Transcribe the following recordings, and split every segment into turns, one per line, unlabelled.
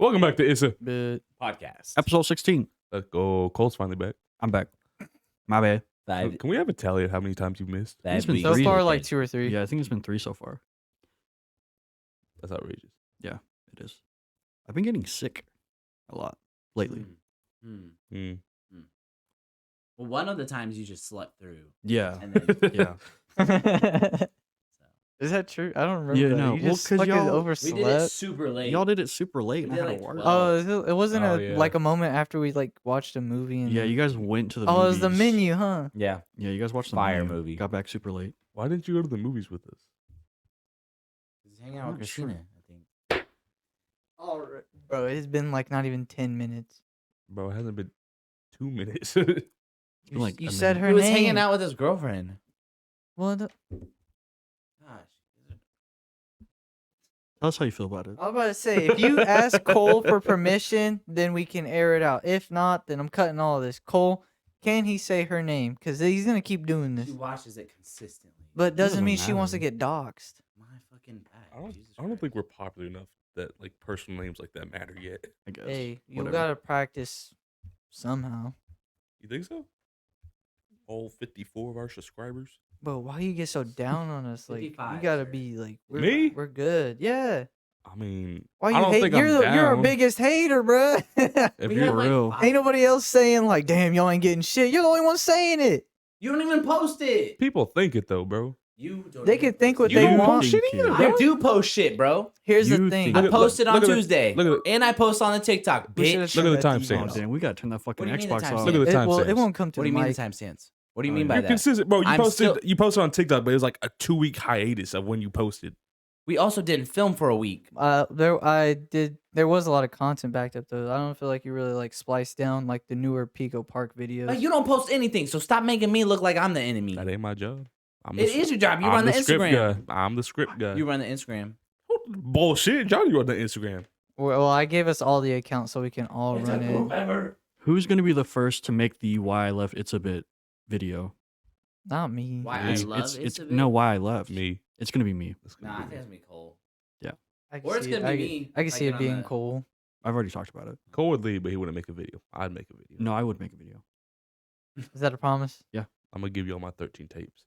Welcome back to ISSA
Bit.
Podcast.
Episode 16.
Let's go. Cole's finally back.
I'm back. My bad.
Can we have a tally of how many times you've missed?
It's been
week.
three.
So far, like 2 or 3.
Yeah, I think it's been 3 so far.
That's outrageous.
Yeah, it is. I've been getting sick a lot lately.
Mm.
Well, one of the times you just slept through.
Yeah.
And then,
Yeah.
Is that true? I don't remember.
Yeah,
that.
no,
You
well,
just
'cause
fucking
y'all-
we
overslept.
did it super late.
Y'all did it super late and
We
I
did
had to
like
work.
12.
Oh, it wasn't
Oh, yeah.
like a moment after we like watched a movie. And
Yeah, you guys went to the
Oh, it was the
movies.
menu, huh?
Yeah.
Yeah, you guys watched the
Fire
menu.
movie.
Got back super late.
Why didn't you go to the movies with us?
Just hang out
I'm
with
not sure.
Christina, I think.
All right, bro. It's been like not even 10 minutes.
Bro, it hasn't been 2 minutes.
It's
You,
been like
you
a
said
minute.
her
He was
name.
hanging out with his girlfriend.
Well,
Gosh.
Tell us how you feel about it.
I was about to say, if you ask Cole for permission, then we can air it out. If not, then I'm cutting all of this. Cole, can he say her name? Because he's gonna keep doing this.
She watches it consistently.
But doesn't
doesn't
mean she wants to
matter.
get doxxed.
My fucking bag.
I don't,
Jesus
I don't think
Christ.
we're popular enough that like personal names like that matter yet.
I guess.
Hey, you
Whatever.
gotta practice somehow.
You think so? All 54 of our subscribers?
But why you get so down on us? Like you
55,
gotta
sir.
be like
Me?
We're good. Yeah.
I mean,
Why
I
you
don't
hate?
think
You're
I'm
you're our
down.
biggest hater, bruh.
If
We
you're
have, like,
real.
5
Ain't nobody else saying like, damn, y'all ain't getting shit. You're the only one saying it.
You don't even post it.
people think it though, bro.
You don't
They
even
can think
post
what
it.
they
You don't
want.
post shit
Thank
either,
you.
bro.
I do post shit, bro.
Here's the
You
thing.
think-
I
Look at-
posted
look
on
at the-
Tuesday.
look at the-
And I post on the TikTok,
We should've
bitch.
shut
Look at the
that
timestamps.
Oh,
TV
damn,
off.
we gotta turn that fucking
What do you mean the
Xbox
timestamp?
off.
Look at the
It,
time
well, it
stamps.
won't come to
What do you
the
mean
mic.
the timestamps? What do you
Oh,
mean
yeah.
by
You're
that?
consistent, bro. You
I'm
posted
still-
you posted on TikTok, but it was like a 2-week hiatus of when you posted.
We also didn't film for a week.
There was a lot of content backed up though. I don't feel like you really like spliced down like the newer Pico Park videos.
Like, you don't post anything, so stop making me look like I'm the enemy.
That ain't my job. I'm
It is your job. You
I'm
run the
script
Instagram.
guy. I'm the script guy.
You run the Instagram.
Bullshit. Johnny run the Instagram.
Well, I gave us all the accounts so we can all run it.
Who's gonna be the first to make the why I left It's a Bit video?
Not me.
Why
It's-
I love
it's,
It's a Bit?
No, why I left.
Me.
It's gonna be me.
It's gonna
Nah, I
be
think
me.
it's gonna be Cole.
I can
Or it's
see
gonna
it.
be me,
I can
like,
see
you
it
know,
being
the-
Cole.
I've already talked about it.
Cole would leave, but he wouldn't make a video. I'd make a video.
No, I would make a video.
Is that a promise?
I'm gonna give you all my 13 tapes.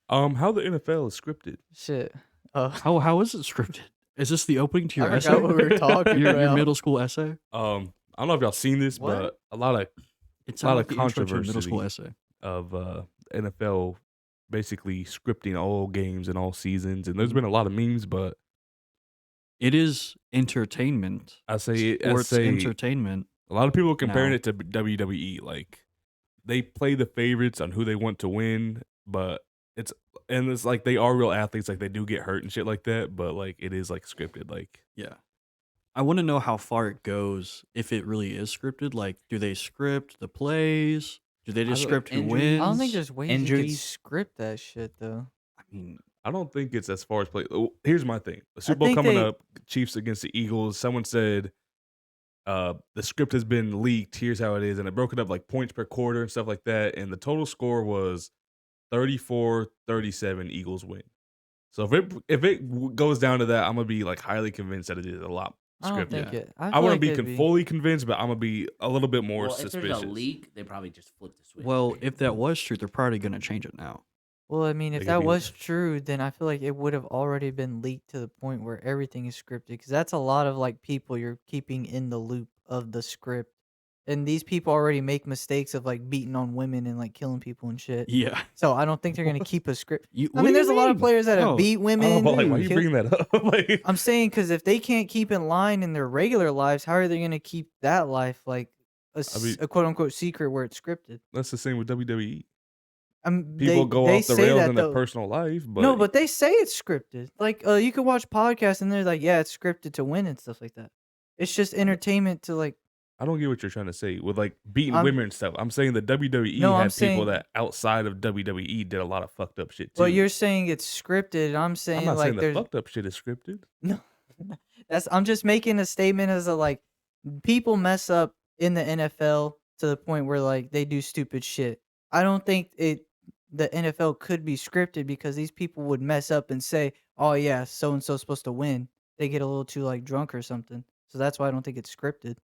How the NFL is scripted.
Shit.
How is it scripted? Is this the opening to your
I
essay?
forgot what we were talking
your
about.
middle school essay?
I don't know if y'all seen this,
What?
but a lot of
It's
A lot
like
of
the intro to a middle
controversy.
school essay.
NFL basically scripting all games and all seasons, and there's been a lot of memes, but
It is entertainment.
I say
Sports entertainment.
a lot of people are comparing
Now.
it to WWE. Like they play the favorites on who they want to win, but it's like they are real athletes. Like they do get hurt and shit like that, but like it is like scripted. Like
Yeah. I want to know how far it goes if it really is scripted. Like, do they script the plays? Do they just
I don't-
script who
injuries?
wins?
I don't think there's ways you could
Injuries?
script that shit though.
I mean,
I don't think it's as far as play. Here's my thing: the Super Bowl
think
coming
they-
up, Chiefs against the Eagles. Someone said the script has been leaked. Here's how it is, and it broke it up like points per quarter and stuff like that. And the total score was 34-37. Eagles win. So if it goes down to that, I'm gonna be like highly convinced that it is a lot
I don't
scripted.
think
Yeah.
it.
I
feel
wouldn't
like
be
it'd
fully convinced, but I'm gonna be a little bit more
Well, if
suspicious.
there's a leak, they probably just flip the switch.
well, if that was true, they're probably going to change it now.
Well, I mean,
They
if
could
that
be-
was true, then I feel like it would have already been leaked to the point where everything is scripted. Because that's a lot of like people you're keeping in the loop of the script, and these people already make mistakes of like beating on women and like killing people and shit.
Yeah.
So I don't think they're gonna keep a script.
You,
I mean, there's a lot of players that have
No,
beat
I
women.
don't know, like, why
and
you
kill-
bringing that up? Like,
I'm saying because if they can't keep in line in their regular lives, how are they gonna keep that life like
mean-
a quote unquote secret where it's scripted?
that's the same with WWE.
People
People go
they
off the
say
rails
that,
in their
though.
personal life, but
No, but they say it's scripted. Like, you can watch podcasts and they're like, yeah, it's scripted to win and stuff like that. It's just entertainment to like.
I don't get what you're trying to say with like beating
I'm-
women and stuff. I'm saying the WWE
No, I'm
had people
saying-
that outside of WWE did a lot of fucked up shit too.
Well, you're saying it's scripted. I'm
I'm
saying
not
like
saying the
there's
fucked up shit is scripted.
no. I'm just making a statement as a like people mess up in the NFL to the point where like they do stupid shit. I don't think the NFL could be scripted because these people would mess up and say, "Oh yeah, so and so's supposed to win." They get a little too like drunk or something. so that's why I don't think it's scripted.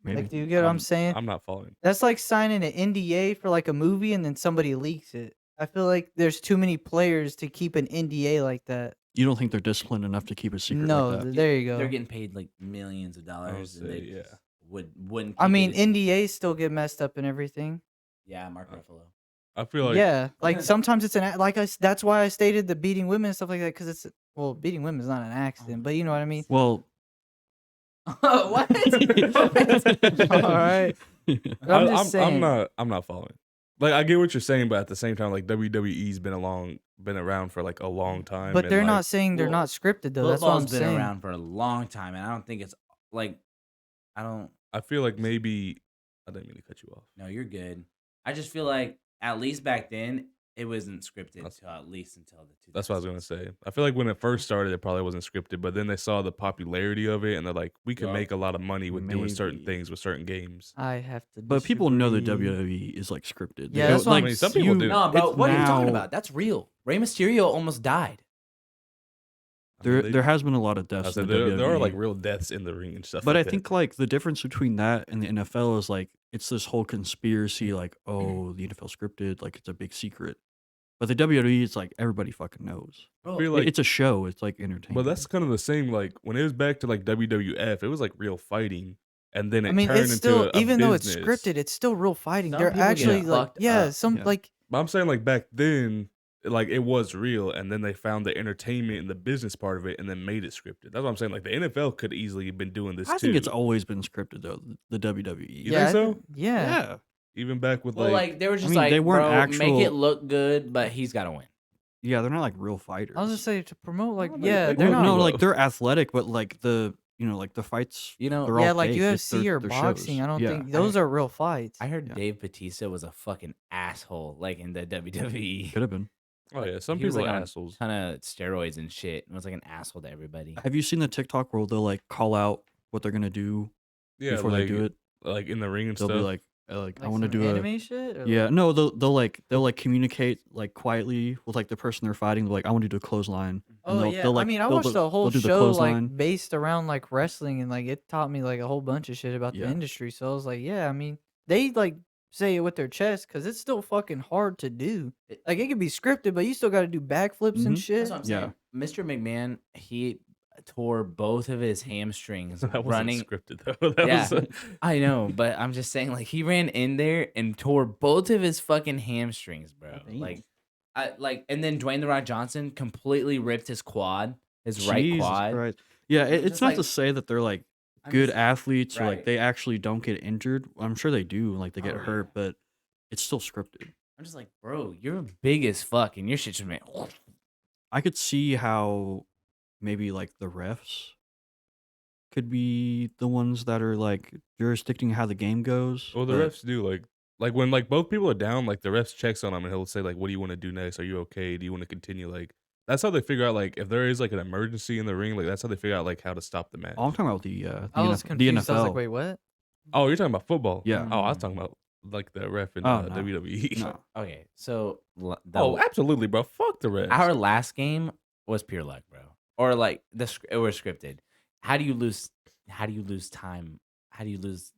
Maybe.
Like, do you get what I'm saying?
I'm not following.
That's like signing an NDA for like a movie and then somebody leaks it. I feel like there's too many players to keep an NDA like that.
You don't think they're disciplined enough to keep a secret
No,
like that?
there you go.
They're getting paid like millions of dollars, and
say,
they
yeah.
just wouldn't.
I
keep
mean,
it a secret.
NDAs still get messed up and everything.
Yeah, Mark Ruffalo.
I feel like
Yeah, like sometimes it's that's why I stated the beating women and stuff like that, because it's beating women is not an accident, but you know what I mean.
Well,
What?
All right, I'm just saying.
I'm not following. Like I get what you're saying, but at the same time, like WWE's been around for like a long time.
But
and,
they're
like,
not saying they're
well,
not scripted though. That's what I'm
Football's been
saying.
around for a long time, and I don't think it's like I don't.
I feel like maybe I didn't mean to cut you off.
No, you're good. I just feel like at least back then it wasn't scripted until the 2000s.
That's what I was gonna say. I feel like when it first started, it probably wasn't scripted, but then they saw the popularity of it, and they're like, we can
Yeah.
make a lot of money with doing certain
Maybe.
things with certain games.
I have to.
but people know that
disagree.
WWE is like scripted. They
Yeah,
go-
that's what
like
I'm
some people do.
No, bro.
It's
What are you talking
now-
about? That's real. Rey Mysterio almost died.
I mean,
there has been a lot of
I
deaths.
said
in the
there are
WWE.
like real deaths in the ring and stuff.
But
like
I think like the difference between that and the NFL is like it's this whole conspiracy, like oh the NFL scripted, like it's a big secret. But the WWE, it's like everybody fucking knows.
Bro,
I feel like,
It's a show. It's like entertainment.
but that's kind of the same. Like when it was back to like WWF, it was like real fighting, and then it
I mean,
turned
it's still
into a
even though it's
business.
scripted, it's still real fighting.
Some
They're
people get
actually like
fucked
yeah,
up.
some
Yeah.
like
But I'm saying like back then, like it was real, and then they found the entertainment and the business part of it, and then made it scripted. That's what I'm saying. Like the NFL could easily have been doing this
I
too.
think it's always been scripted though. The WWE.
You
yeah,
think so?
Yeah.
Yeah.
Even back with
well, like they were just
mean,
like,
they weren't
bro,
actual-
make it look good, but he's got to win.
Yeah, they're not like real fighters.
I was just saying to promote like
Well,
yeah,
they-
they're
well,
not.
no,
Well,
like they're athletic, but like the like the fights,
You know,
they're
Yeah,
all
like
fake.
UFC or
They're
boxing.
shows.
I don't
Yeah.
think those are real fights.
I heard
Yeah.
Dave Bautista was a fucking asshole, like in the WWE.
Could have been.
oh yeah, some
He was,
people
like,
are
on
assholes.
Ton of steroids and shit, and was like an asshole to everybody.
Have you seen the TikTok where they'll like call out what they're gonna do
Yeah,
before
like,
they do it?
like in the ring and
They'll
stuff.
be like I
Like
want to
some
do
anime shit. Or
Yeah,
like-
no, they'll communicate like quietly with like the person they're fighting. Like, I want to do a clothesline. and
Oh
they'll-
yeah,
they'll,
I
like,
mean, I
they'll
watched
do-
a whole
they'll do the
show
clothesline.
like based around like wrestling, and like it taught me like a whole bunch of shit about
Yeah.
the industry. So I was like, yeah, I mean, they like say it with their chest because it's still fucking hard to do. Like it can be scripted, but you still got to do backflips and
Mhm.
shit.
That's what I'm saying. Mr. McMahon, he tore both of his hamstrings
that wasn't
running.
scripted though. That
Yeah.
was
I know, but I'm just saying, like he ran in there and tore both of his fucking hamstrings, bro.
Damn.
Like, and then Dwayne the Rock Johnson completely ripped his quad, his right
Jesus
quad.
Christ. Yeah,
It's
it's
just
not
like-
to say that they're like
I'm
good
just-
athletes or like
right.
they actually don't get injured. I'm sure they do. Like they get
Oh,
hurt,
yeah.
but it's still scripted.
I'm just like, bro, you're big as fuck, and your shit just went.
I could see how maybe like the refs could be the ones that are like jurisdicting how the game goes.
well, the
but-
refs do like when like both people are down, like the refs checks on them and he'll say like, "What do you want to do next? Are you okay? Do you want to continue?" Like that's how they figure out like if there is like an emergency in the ring. Like that's how they figure out like how to stop the match.
Oh, I'm talking about the
I was
the
confused.
NFL.
I was like, wait, what?
Oh, you're talking about football?
Yeah.
Oh, I was talking about like the ref in
Oh, no.
WWE.
No.
Okay, so
Oh, absolutely, bro. Fuck the refs.
our last game was pure luck, bro. Or like it was scripted. How do you lose? How do you lose time? How do you lose?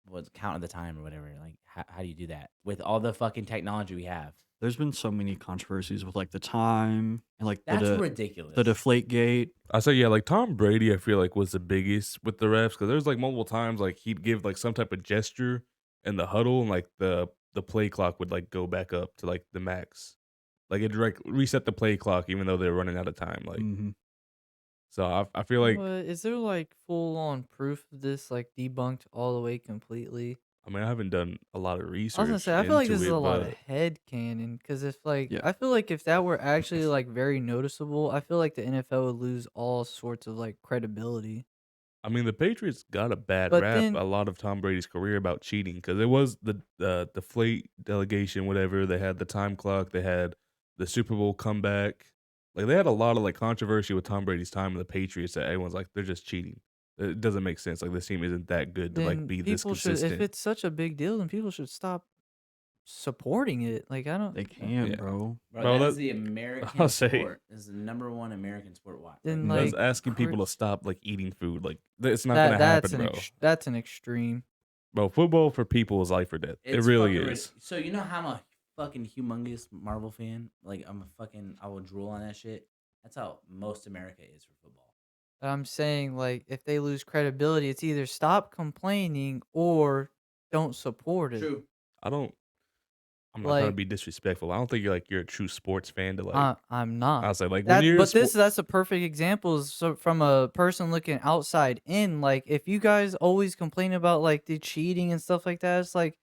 What count of the time or whatever? Like how do you do that with all the fucking technology we have?
There's been so many controversies with like the time and like
That's
the
ridiculous.
deflate gate.
I say yeah, like Tom Brady, I feel like was the biggest with the refs because there's like multiple times like he'd give like some type of gesture in the huddle and like the play clock would like go back up to like the max, like it'd like reset the play clock even though they're running out of time. Like
Mhm.
so, I feel like
What, is there like full on proof of this like debunked all the way completely?
I mean I haven't done a lot of research.
I was gonna say I feel like
into
this is
it,
a lot
but
of head canon because if like
Yeah.
I feel like if that were actually like very noticeable, I feel like the NFL would lose all sorts of like credibility.
I mean the Patriots got a bad
But
rap
then-
a lot of Tom Brady's career about cheating because it was the deflate delegation, whatever. They had the time clock. They had the Super Bowl comeback. Like they had a lot of like controversy with Tom Brady's time in the Patriots that everyone's like they're just cheating. It doesn't make sense. Like this team isn't that good to like
Then
be this
people should,
consistent.
if it's such a big deal, then people should stop supporting it. Like I don't.
They can,
Yeah.
bro.
Bro,
Bro,
that
that-
is the American
I'll say-
sport. This is the #1 American sport. Watch.
Then,
That's
like,
asking people
cri-
to stop like eating food. Like it's not gonna
that's
happen,
an
bro.
that's an extreme.
Bro, football for people is life or death. It
It's
really
fucking
is.
So you know how I'm a fucking humongous Marvel fan? Like I will drool on that shit. That's how most America is for football.
But I'm saying, like, if they lose credibility, it's either stop complaining or don't support it.
True.
I'm not trying to
Like,
be disrespectful. I don't think you're a true sports fan to like.
I'm not.
I'll say like when
That,
you're.
but that's a perfect example. So from a person looking outside in, like, if you guys always complain about like the cheating and stuff like that, it's like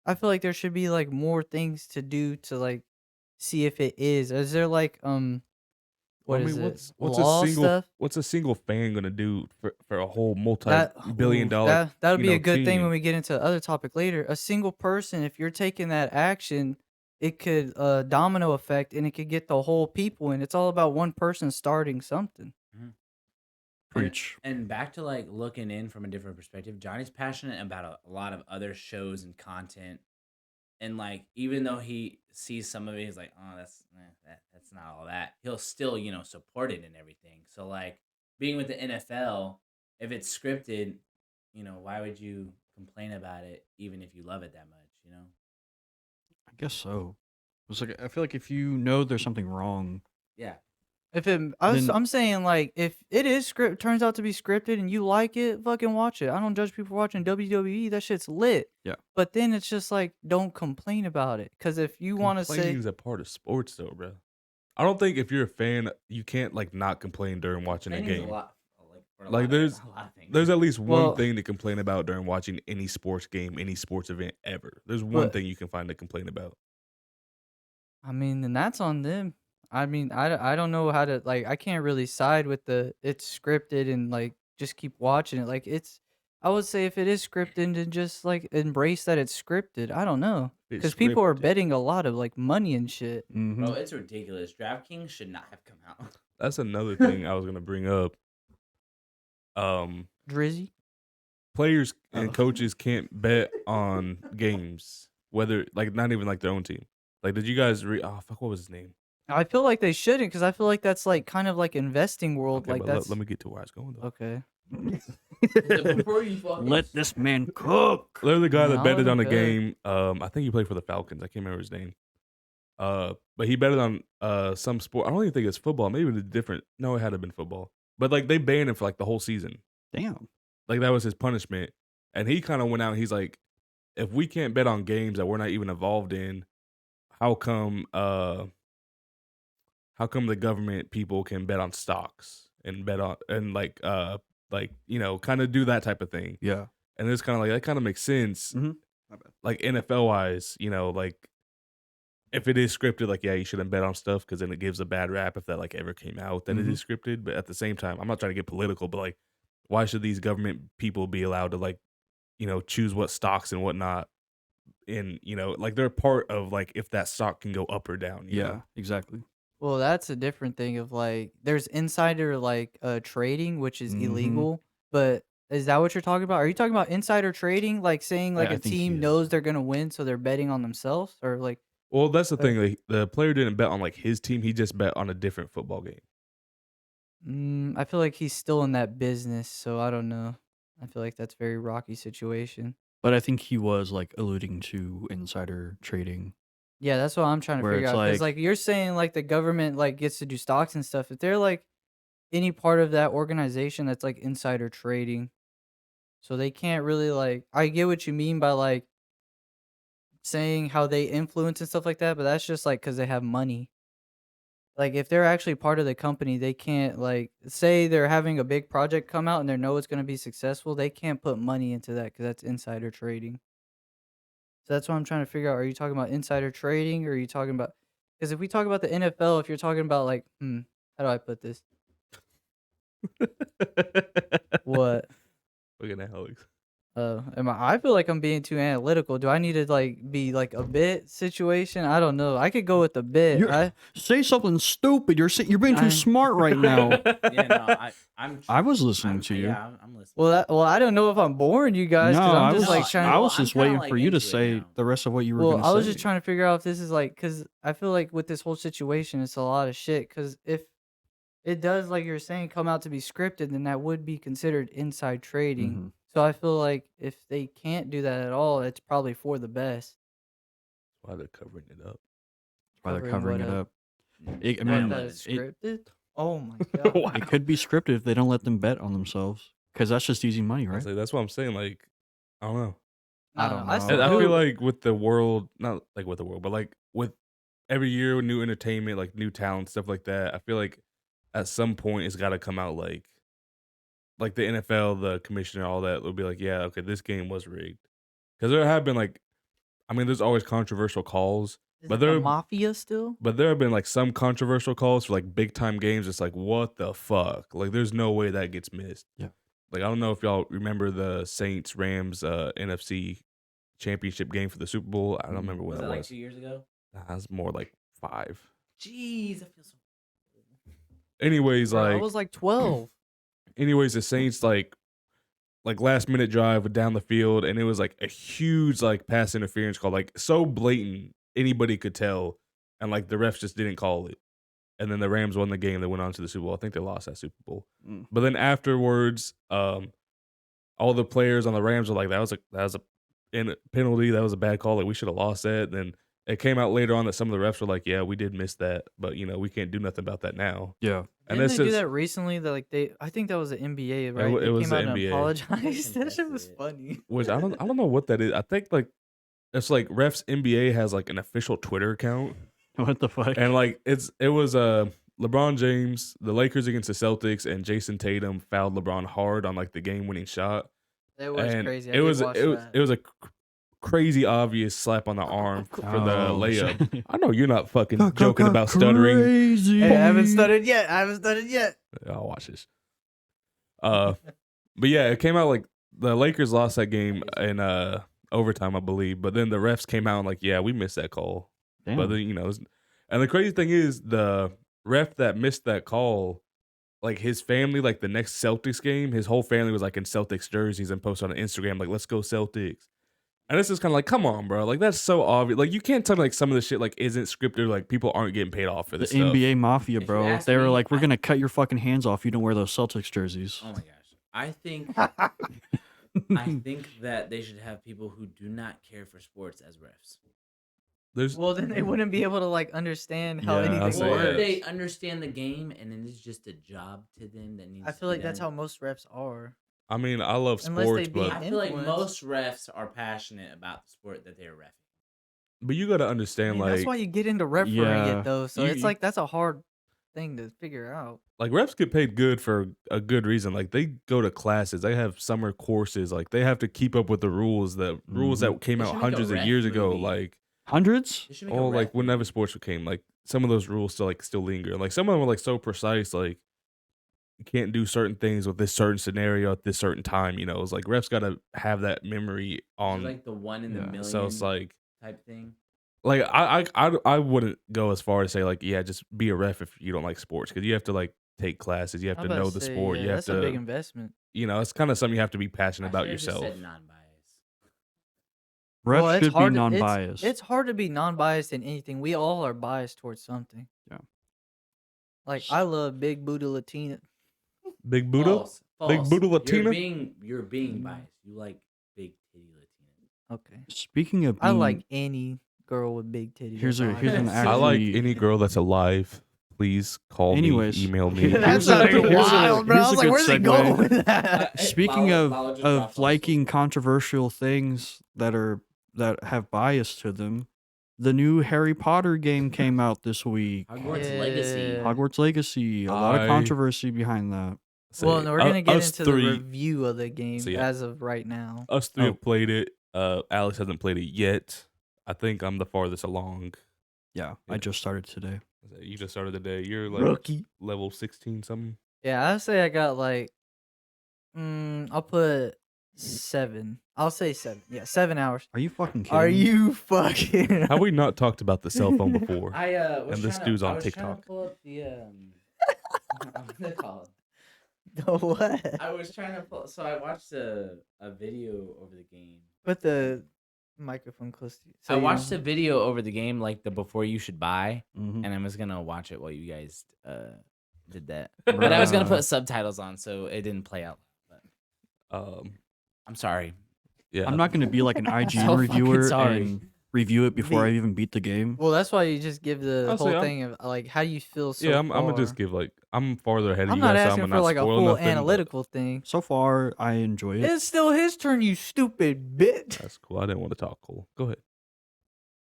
I feel like there should be like more things to do to like see if it is. Is there like what is it? Law stuff?
What's a single fan gonna do for a whole
That
multi-billion-dollar?
that would
you
be
know,
a good thing
team?
when we get into the other topic later. A single person, if you're taking that action, it could domino effect and it could get the whole people. And it's all about one person starting something.
Preach.
And back to like looking in from a different perspective, Johnny's passionate about a lot of other shows and content. And like, even though he sees some of it, he's like, "Oh, that's not all that." He'll still, support it and everything. So like, being with the NFL, if it's scripted, why would you complain about it, even if you love it that much?
I guess so. It's like I feel like if you know there's something wrong,
Yeah.
Then-
I'm saying like if it is turns out to be scripted and you like it, fucking watch it. I don't judge people for watching WWE. That shit's lit.
Yeah.
But then it's just like don't complain about it because if you want to say
Complaining a part of sports, though, bro. I don't think if you're a fan, you can't like not complain during watching a
Complaining's
game.
a lot, for a
Like,
lot
there's-
of, a lot of things.
There's at least one
Well-
thing to complain about during watching any sports game, any sports event ever. There's one
But-
thing you can find to complain about.
I mean, then that's on them. I mean, I don't know how to like. I can't really side with it's scripted and like just keep watching it. Like I would say if it is scripted, then just like embrace that it's scripted. I don't know
It's
because people are
scripted.
betting a lot of like money and shit.
mhm.
Bro, it's ridiculous. DraftKings should not have come out.
That's another thing I was gonna bring up.
Drizzy.
Players and
Oh.
coaches can't bet on games, whether like not even like their own team. Like, did you guys read? Oh fuck, what was his name?
I feel like they shouldn't because I feel like that's like kind of like investing world.
Okay,
like
but
that's
let me get to where I was going though.
okay.
Before you fucking
Let this man cook.
They're the guy
No,
that betted on a
okay.
game. I think he played for the Falcons. I can't remember his name. But he betted on some sport. I don't even think it's football. Maybe it was different. No, it had to have been football. But like they banned him for like the whole season.
Damn.
Like that was his punishment. And he kind of went out and he's like, if we can't bet on games that we're not even involved in, how come the government people can bet on stocks and bet on and like kind of do that type of thing.
Yeah.
And it's kind of like that kind of makes sense.
Mhm. My bad.
Like NFL wise, like if it is scripted, like yeah, you shouldn't bet on stuff because then it gives a bad rap if that like ever came out that it is scripted. But at the same time, I'm not trying to get political, but like, why should these government people be allowed to like, choose what stocks and whatnot? And like they're part of like if that stock can go up or down. you
Yeah.
know?
Exactly.
Well, that's a different thing of like there's insider like trading, which is
Mhm.
illegal. But is that what you're talking about? Are you talking about insider trading, like saying like
I
a
think he
team
is.
knows they're gonna win, so they're betting on themselves, or like?
Well, that's the thing. Like, the player didn't bet on like his team. He just bet on a different football game.
I feel like he's still in that business, so I don't know. I feel like that's a very rocky situation.
But I think he was like alluding to insider trading.
Yeah, that's what I'm trying to
Where
figure
it's
out. Because
like-
like you're saying, like the government like gets to do stocks and stuff. If they're like any part of that organization that's like insider trading, so they can't really like. I get what you mean by like saying how they influence and stuff like that, but that's just like because they have money. Like if they're actually part of the company, they can't like say they're having a big project come out and they know it's going to be successful. They can't put money into that because that's insider trading. So that's what I'm trying to figure out. Are you talking about insider trading or are you talking about? Because if we talk about the NFL, if you're talking about like, how do I put this? What?
Look at Alex.
I feel like I'm being too analytical. Do I need to like be like a bit situation? I don't know. I could go with a bit.
You're, say something stupid. You're being too smart right now.
Yeah, no, I'm.
I was listening to you.
Yeah, I'm listening.
well, I don't know if I'm boring you guys
No,
because I'm
I
just
was
like trying.
I
to...
was
I'm
just
kinda,
waiting
like,
for you to
into it
say
now.
the rest of what you were
Well,
gonna
I was
say.
just trying to figure out if this is like because I feel like with this whole situation, it's a lot of shit. Because if it does, like you're saying, come out to be scripted, then that would be considered inside trading.
Mhm.
So I feel like if they can't do that at all, it's probably for the best.
Why they're covering it up?
Why they're
Covering
covering
what
it
up?
up. I
What,
mean,
that is
it,
scripted? Oh my god!
Wow.
it could be scripted if they don't let them bet on themselves, because that's just easy money, right?
That's what I'm saying. Like, I don't know.
I don't
I
know.
still
I feel
hope-
like with the world, not like with the world, but like with every year, new entertainment, like new talent, stuff like that. I feel like at some point it's got to come out like the NFL, the commissioner, all that will be like, yeah, okay, this game was rigged. Because there have been like, I mean, there's always controversial calls,
Is
but
it the
there,
mafia still?
but there have been like some controversial calls for like big time games. It's like, what the fuck? Like, there's no way that gets missed.
Yeah.
Like, I don't know if y'all remember the Saints Rams NFC championship game for the Super Bowl. I don't remember when
Was
that
that like
was.
2 years ago?
Nah, it's more like 5.
Jeez, I feel so.
Anyways,
Bro, I
like,
was like 12.
the Saints like last minute drive down the field, and it was like a huge like pass interference call, like so blatant anybody could tell, and like the refs just didn't call it. And then the Rams won the game. They went on to the Super Bowl. I think they lost that Super Bowl.
Mm.
But then afterwards, all the players on the Rams were like, that was a penalty. That was a bad call. Like, we should have lost that. Then it came out later on that some of the refs were like, yeah, we did miss that, but we can't do nothing about that now.
Yeah.
And
Didn't
this
they do
is
that recently? That like I think that was the NBA, right?
it
They
was
came out
the
and
NBA.
apologized. That shit
Contested
was
it.
funny.
which I don't know what that is. I think like it's like refs NBA has like an official Twitter account,
What the fuck?
and like it was LeBron James, the Lakers against the Celtics, and Jason Tatum fouled LeBron hard on like the game winning shot.
It was
And
crazy. I
it
did
was
watch
it was
that.
it was a crazy obvious slap on the arm for the
Oh,
layup.
shit.
I know you're not fucking joking about stuttering.
Crazy.
Hey, I haven't stuttered yet.
I'll watch this. But yeah, it came out like the Lakers lost that game in overtime, I believe. But then the refs came out and like, yeah, we missed that call.
Damn.
But then and the crazy thing is the ref that missed that call, like his family, like the next Celtics game, his whole family was like in Celtics jerseys and posted on Instagram like, "Let's go Celtics." And this is kind of like, come on, bro, like that's so obvious. Like you can't tell me like some of the shit like isn't scripted. Like people aren't getting paid off for
The
this stuff.
NBA mafia,
If you
bro.
ask
They were
me,
like, "We're
I-
gonna cut your fucking hands off. You don't wear those Celtics jerseys."
Oh my gosh. I think that they should have people who do not care for sports as refs.
There's
Well, then they wouldn't be able to like understand how
Yeah, I'll
anything
say
Or if
works.
they understand the game and then it's just a job to them that needs
I
to
feel
be
like that's how
done.
most refs are.
I mean, I love
Unless
sports,
they be-
but
I feel like
influence.
most refs are passionate about the sport that they're refing.
you got to
I
understand
mean, that's why you get into refereeing
Yeah.
it though. So
You-
it's like that's a hard thing to figure out.
like refs get paid good for a good reason. Like they go to classes, they have summer courses, like they have to keep up with the rules that came
They
out
should make a
hundreds of
ref
years ago.
movie.
Like
Hundreds?
They should make a
oh, like
ref
whenever
movie.
sports became like some of those rules still linger. Like some of them were like so precise, like you can't do certain things with this certain scenario at this certain time. It's like refs got to have that memory
Is it
on.
like the one in the
Yeah.
million
So it's like
type thing.
I wouldn't go as far as say like yeah, just be a ref if you don't like sports, because you have to like take classes, you have
I'm
to
about
know
to
the
say,
sport,
yeah,
you have
that's
to
a big investment.
it's kind of something you have to be passionate
I
about
should have just
yourself.
said non-biased.
Refs
Well, it's
should be
hard to-
non-biased.
It's hard to be non-biased in anything. We all are biased towards something.
Yeah.
Like I love big booty Latina.
Big Buddha?
False.
Big
False.
booty Latina?
You're being biased. You like big titty Latina.
Okay.
Speaking of
I
being-
like any girl with big titties.
Here's
that's
an
all
I like
actually-
any girl that's alive. Please call
Anyways,
me, email me.
here's
That
a-
sounded
here's a-
wild, bro. I
here's
was
a
like,
good
where's he
segue.
going with that?
Hey,
Speaking
Lalo just dropped
of
some
liking controversial things that have bias to them, the new Harry Potter game came out this week.
Hogwarts Legacy.
Yeah.
Hogwarts Legacy. A lot of
I-
controversy behind that.
Well,
Say,
we're gonna get
us
into
three,
the review of the game
So, yeah.
as of right now.
Us three
Oh.
have played it. Alex hasn't played it yet. I think I'm the farthest along.
Yeah, I
Yeah.
just started today.
You just started the day. You're like
Rookie.
level 16 something.
Yeah, I'd say I got like, I'll put 7. I'll say 7. Yeah, 7 hours.
Are you fucking kidding
Are
me?
you fucking?
Have we not talked about the cell phone before?
was
And this
trying
dude's
to,
on
I was trying
TikTok.
to pull up the what's it called?
The what?
I was trying to pull. So I watched a video over the game.
Put the microphone close to you.
I watched a video over the game, like the before you should buy,
Mhm.
and I was gonna watch it while you guys did that. But I was gonna put subtitles on, so it didn't play out. But I'm sorry.
Yeah,
I'm not going to be like an IGN
So fucking
reviewer
sorry.
and review it before I even beat the game.
Well, that's why you just give the
I'll say
whole
I'm-
thing of like how you feel so
yeah. I'm
far.
gonna just give like I'm farther ahead of
I'm
you
not
guys, so I'm
asking
gonna
for
not
like a
spoil
full
nothing, but
analytical thing.
So far, I enjoy it.
It's still his turn, you stupid bitch.
That's cool. I didn't want to talk. Cole, go ahead.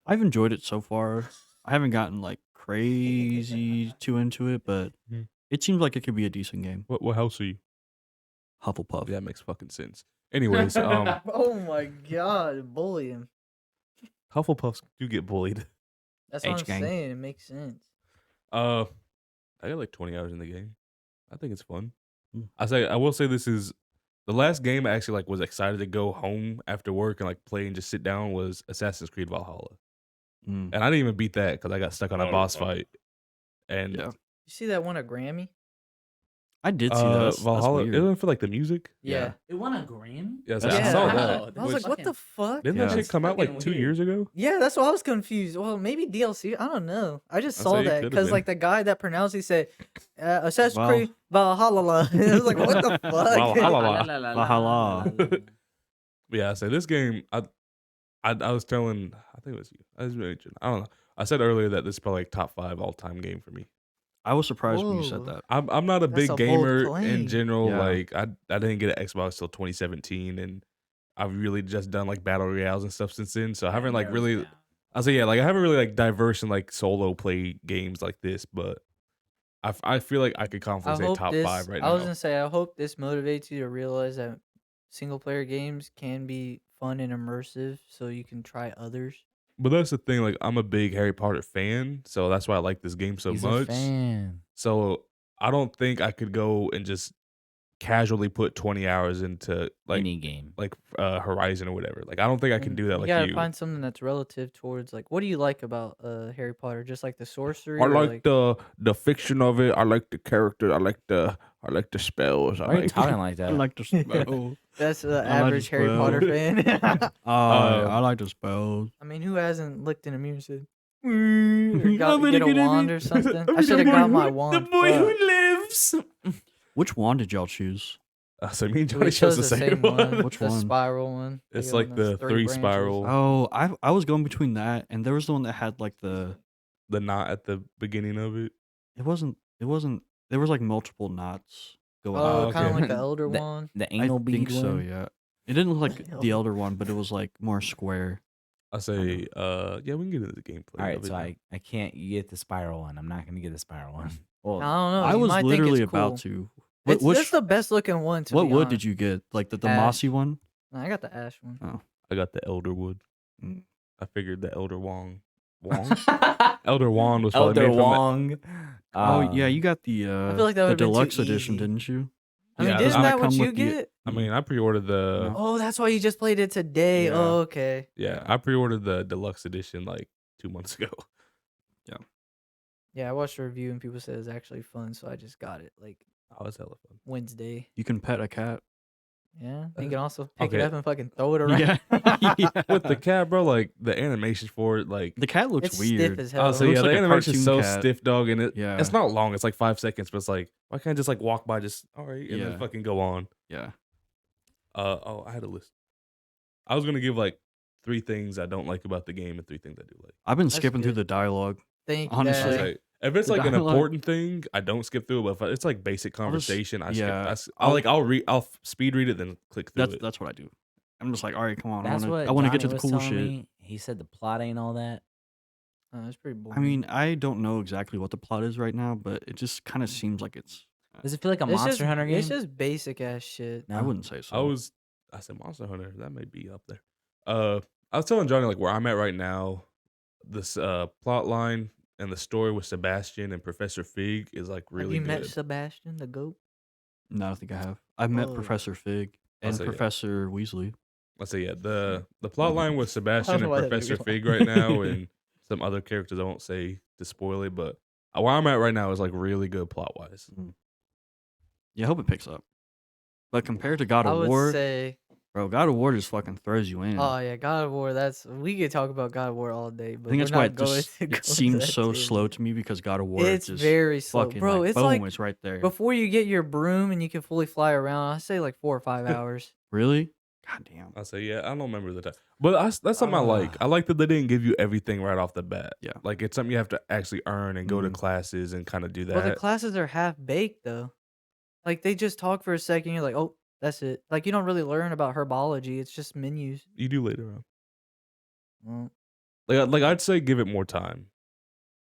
I've enjoyed it so far. I haven't gotten like crazy too into it, but
Mhm.
it seems like it could be a decent game.
What house are you?
Hufflepuff.
That makes fucking sense. Anyways,
Oh my god, bully him.
Hufflepuffs do get bullied.
That's what I'm
H-gang.
saying. It makes sense.
I got like 20 hours in the game. I think it's fun.
Mm.
I will say this is the last game I actually like was excited to go home after work and like play and just sit down was Assassin's Creed Valhalla.
Mm.
And I didn't even beat that because I got stuck on a boss fight. And
Yeah.
You see that won a Grammy?
I did see that. That's
Valhalla, it
weird.
wasn't for like the music.
Yeah.
It won a Grammy.
Yeah,
Yeah.
I saw
Wow.
that.
I was
Which-
like, what the fuck?
Didn't
Yeah.
that shit
That's
come out like
fucking
2
weird.
years ago?
Yeah, that's what I was confused. Well, maybe DLC. I don't know. I just
I'd
saw
say it
that
could've
because
been.
like the guy that pronounced it said Assassin's
Val-
Creed Valhalla. I was like, what the fuck?
Valhalla.
Valhalla.
But yeah, I said this game. I was telling. I think it was you. I don't know. I said earlier that this is probably like top 5 all time game for me.
I was surprised when you said
Whoa.
that.
I'm not a
That's
big
a bold
gamer
claim.
in general.
Yeah.
Like I didn't get an Xbox till 2017, and I've really just done like battle royales and stuff since then. So I haven't like really. I say yeah, like I haven't really like diverse in like solo play games like this, but I feel like I could confidently say top 5 right
I was
now.
gonna say, I hope this motivates you to realize that single player games can be fun and immersive, so you can try others.
But that's the thing. Like I'm a big Harry Potter fan, so that's why I like this game so
He's
much.
a fan.
So I don't think I could go and just casually put 20 hours into like
Any game.
Horizon or whatever. Like I don't think I can do that
You
like
gotta
you.
find something that's relative towards like, what do you like about Harry Potter? Just like the sorcery?
I
or,
like the fiction of it. I like the character. I like the spells.
Why are you talking like
I
that?
like to spell.
That's the
I like
average
to
Harry
spell.
Potter fan.
I like to spell.
I mean, who hasn't looked in a mirror and said, or get a wand or something? I
I'm
should have
the
got
boy
my
who-
wand.
The boy
Fuck.
who lives.
Which wand did y'all choose?
So me and
We
Johnny chose
chose
the same one.
Which
the
one?
spiral one.
It's
one
like
that's
the 3
branches.
spiral,
Oh, I was going between that and there was the one that had like the.
the knot at the beginning of it.
It wasn't. There was like multiple knots going
Oh,
on.
kind of
okay.
like the elder
The-
wand.
The
I
anal
think
bead
so.
one.
Yeah. It didn't look like
Elder
the elder one, but it was like more square.
I say, yeah, we can get into the gameplay.
All right,
of it
so
now.
I can't get the spiral one. I'm not gonna get the spiral one.
I
Well,
don't know.
I
you
was
might think
literally
it's
about
cool.
to.
It's
Which
that's the best looking one. To
what
be
wood
honest.
did you get? Like the
Ash.
mossy one?
No, I got the ash one.
I got the elder wood.
Mm.
I figured the elder wong. Elder wand was probably
Elder
made from
Wong.
Oh yeah, you got the
feel like that
the
would've been too
deluxe edition,
easy.
didn't you?
I mean,
Yeah,
isn't
doesn't
that
that
what
come
you
with the-
get?
I mean, I pre-ordered the
No.
Oh, that's why you just played it today.
Yeah.
Oh, okay.
yeah, I pre-ordered the deluxe edition like 2 months ago.
Yeah, I watched a review and people said it's actually fun, so I just got it like
Oh, it's hella fun.
Wednesday.
You can pet a cat.
Yeah, you can also pick it
okay.
up and fucking throw it around.
Yeah.
With the cat, bro, like the animations for it, like
The cat looks
It's
weird.
stiff as
oh,
hell.
so
It
yeah,
looks
the
like a
animation's so
cartoon cat.
stiff, dog, and
Yeah.
it's not long. It's like 5 seconds, but it's like why can't I just like walk by, just all right, and
Yeah.
then fucking go on.
Yeah.
Oh, I had a list. I was gonna give like 3 things I don't like about the game and 3 things I do like.
I've been
That's
skipping through
good.
the dialogue.
Thank you.
Honestly.
It's
Dad.
like, if it's
The
like an
dialogue-
important thing, I don't skip through it. But if it's like basic conversation, I skip.
yeah,
I'll speed read it, then click through it.
That's what I do. I'm just like, all right, come on.
That's what
I want to get to
Johnny
the
was
cool
telling
shit.
me. He said the plot ain't all that.
Oh, it's pretty boring.
I mean, I don't know exactly what the plot is right now, but it just kind of seems like it's.
Does it feel like a
It's
Monster
just,
Hunter game?
It's just basic ass shit.
No.
I wouldn't say so.
I said Monster Hunter. That may be up there. I was telling Johnny like where I'm at right now. This plot line and the story with Sebastian and Professor Fig is like really
Have you
good.
met Sebastian the goat?
No, I don't think I have. I've met
Oh.
Professor Fig. and
say, yeah.
Professor Weasley.
Let's say, yeah. The plot line with Sebastian
know
and
why that made me
Professor
laugh.
Fig right now, and some other characters I won't say to spoil it, but where I'm at right now is like really good plot wise.
Yeah, I hope it picks up. But compared to God
I
of
would
War,
say,
bro, God of War just fucking throws you in.
oh yeah, God of War. We could talk about God of War all day,
I
but
think
we're
that's why
not
it
going
just
to go
it
into
seems
that
so slow
tangent.
to me because God of War
It's
just
very slow,
fucking
bro.
like
It's
boom,
like
it's right there.
before you get your broom and you can fully fly around. I say like 4 or 5 hours.
Really? God damn.
I say, yeah, I don't remember the time, but that's something I like. I like that they didn't give you everything right off the bat.
Yeah.
Like it's something you have to actually earn and go to
Mhm.
classes and kind of do
Well, the
that.
classes are half baked though. Like they just talk for a second. You're like, oh, that's it. Like you don't really learn about herbology. It's just menus.
You do later on.
Well,
Like I'd say, give it more time.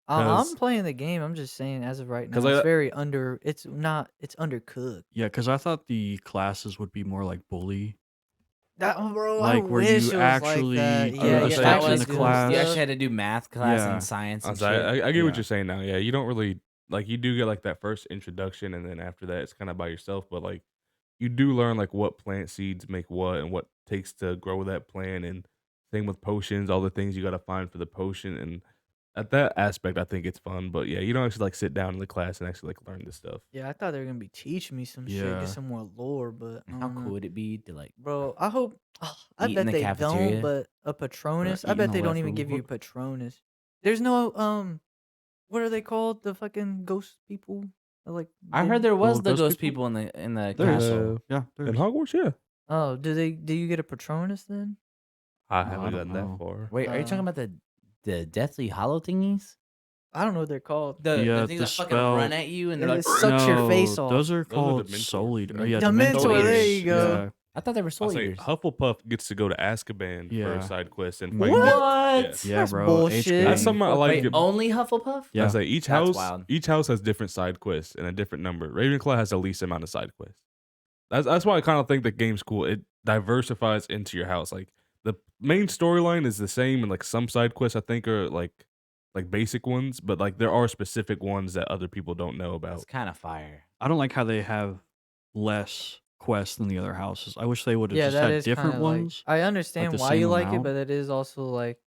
I'm
'Cause-
playing the game. I'm just saying, as of right now,
'cause
it's
I-
very under. It's not. It's undercooked.
Yeah, because I thought the classes would be more like bully.
That bro,
Like,
I
where
wish
you
it was like
actually
that.
do
Yeah,
the
you're
steps
actually
in the
doing
class.
You
stuff.
actually had to do math class
Yeah.
and science
I
and
say,
shit.
I get what
Yeah.
you're saying now. Yeah, you don't really like you do get like that first introduction, and then after that, it's kind of by yourself. But like you do learn like what plant seeds make what and what takes to grow that plant, and same with potions, all the things you got to find for the potion. And at that aspect, I think it's fun. But yeah, you don't actually like sit down in the class and actually like learn this stuff.
Yeah, I thought they were gonna be teaching me some shit,
Yeah.
get some more lore, but I
How
don't know.
cool would it be to like
Bro, I hope. I
Eat in
bet
the
they
cafeteria?
don't. But a Patronus, I
eating
bet
the
they don't even give you
leftover.
Patronus. There's no what are they called? The fucking ghost people. Like
I
they-
heard there was
Well,
the
ghost
ghost
people?
people in the
There is.
castle.
Yeah,
In
there's.
Hogwarts, yeah,
Oh, do you get a Patronus then?
I
I
haven't
don't
gotten
know.
that far.
Wait, are you talking about the Deathly Hollow thingies?
I don't know what they're called.
The
The,
things
the
that fucking run
spell-
at you and
It
they're like,
sucks your face off.
Those are
Those are
called
Dementors.
Solid.
Men-
Yeah,
Dementor, there you
Dementors.
go.
Yeah.
I thought they were
I
soul
say
eaters.
Hufflepuff gets to go to Azkaban for
Yeah.
a side quest and
What?
fight.
What?
Yeah,
That's
bro.
bullshit.
HK.
That's something I like.
Wait,
it-
only Hufflepuff?
Yeah.
I say each
That's
house,
wild.
each house has different side quests and a different number. Ravenclaw has the least amount of side quests. That's why I kind of think the game's cool. It diversifies into your house. Like the main storyline is the same, and like some side quests I think are like basic ones, but like there are specific ones that other people don't know
That's
about.
kind of fire.
I don't like how they have less quests than the other houses. I wish they would have
Yeah,
just
that
had
is
different
kinda like,
ones.
I understand
the
why you
same
like it,
amount.
but it is also like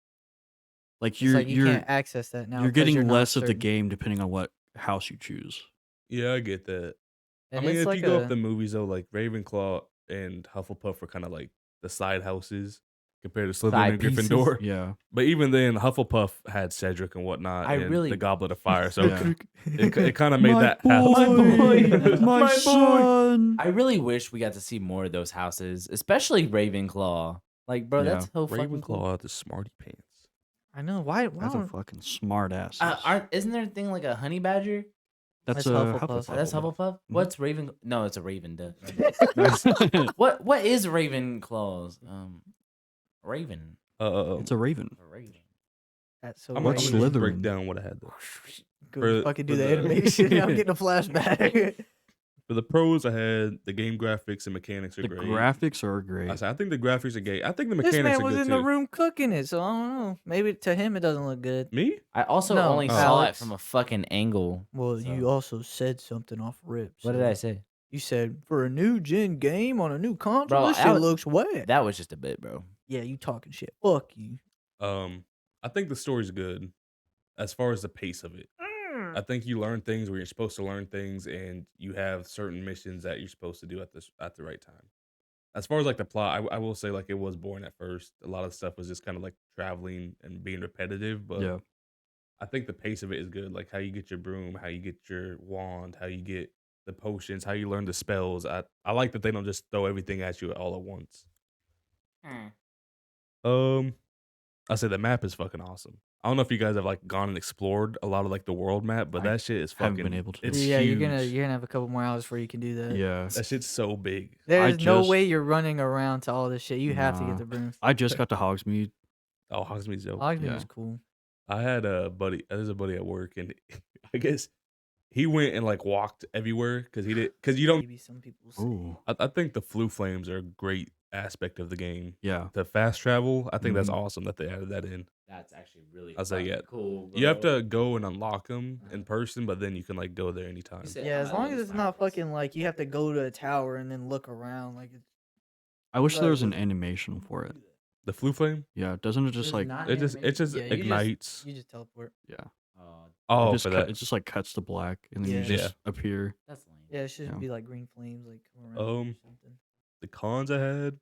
Like
it's
you're
like you
you're
can't access that now.
you're
'cause
getting
not
less of the
certain.
game depending on what house you choose.
Yeah, I get that.
And
I mean,
it's
if
like
you go
a,
off the movies though, like Ravenclaw and Hufflepuff are kind of like the side houses compared to Slytherin
Side
and
pieces.
Gryffindor.
Yeah.
But even then, Hufflepuff had Cedric and whatnot,
I
and
really-
the Goblet of Fire. So
Yeah.
it kind of made
My
that house.
My boy.
my
My boy.
son.
I really wish we got to see more of those houses, especially Ravenclaw. Like, bro,
Yeah.
that's so fucking cool.
Ravenclaw, the smarty pants.
I know why.
That's a
don't-
fucking smart ass.
Isn't there a thing like a honey badger?
That's
That's
a
Hufflepuff.
Hufflepuff.
That's Hufflepuff.
Mhm.
What's Raven? No, it's a Raven. Duh. What is Ravenclaw's? Raven.
It's a raven.
A Raven.
That's so.
I'm
What's
gonna just break
Slytherin?
down what I had there.
Go
for-
fucking do
for
the
the-
animation. I'm getting a flashback.
For the pros, I had the game graphics and mechanics are
The
great.
graphics are great.
I think the graphics are great. I think the
This
mechanics
man
are
was
good
in
too.
the room cooking it, so I don't know. Maybe to him it doesn't look good.
Me?
I also
No,
only saw it
Alex.
from a fucking angle.
Well,
So-
you also said something off rip.
What
so
did I say?
You said for a new gen game on a new console,
Bro,
this
I
shit
was-
looks wet.
That was just a bit, bro.
Yeah, you talking shit. Fuck you.
I think the story's good as far as the pace of it. I think you learn things where you're supposed to learn things, and you have certain missions that you're supposed to do at the right time. As far as like the plot, I will say like it was boring at first. A lot of stuff was just kind of like traveling and being repetitive, but
Yeah.
I think the pace of it is good. Like how you get your broom, how you get your wand, how you get the potions, how you learn the spells. I like that they don't just throw everything at you all at once. I say the map is fucking awesome. I don't know if you guys have like gone and explored a lot of like the world map, but
I
that shit is
haven't
fucking.
been able to.
It's
yeah,
huge.
you're gonna have a couple more hours before you can do that.
Yeah.
That shit's so big.
There's no
just-
way you're running around to all this shit. You have to
Nah.
get the broom.
I just got to Hogsmeade.
Oh, Hogsmeade's dope.
Hogsmeade
Yeah.
was cool.
I had a buddy. There's a buddy at work, and I guess he went and like walked everywhere because you don't.
Maybe some people say.
Ooh.
I think the flu flames are a great aspect of the game.
Yeah.
The fast travel, I think that's
Mhm.
awesome that they added that in.
That's actually really
I'll say,
fucking
yeah.
cool.
You have
bro.
to go and unlock them in person, but then you can like go there anytime.
You said-
Yeah,
I
as long
love
as it's
fire
not
pits.
fucking like you have to go to a tower and then look around. Like it's
I wish there
Right,
was an
but-
animation for it.
The flu flame,
Yeah, doesn't it just
There's
like
not
it just
animation?
Yeah,
ignites.
You just teleport.
yeah?
Oh,
Oh,
It
for that.
just like cuts to black and then
Yeah.
you just appear.
that's lame.
Yeah, it should
Yeah.
be like green flames like come around or something.
The cons I had,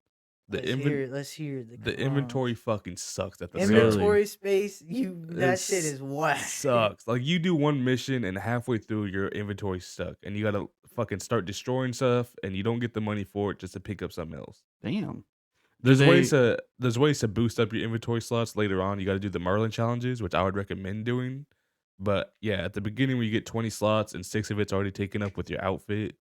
the
Let's hear
the inventory
cons.
fucking sucks at the start.
Inventory space, that shit
It's-
is whack.
Sucks. Like you do one mission and halfway through your inventory's stuck, and you gotta fucking start destroying stuff, and you don't get the money for it just to pick up something else.
Damn.
There's
they-
ways to boost up your inventory slots later on. You got to do the Merlin challenges, which I would recommend doing. But yeah, at the beginning when you get 20 slots and 6 of it's already taken up with your outfit,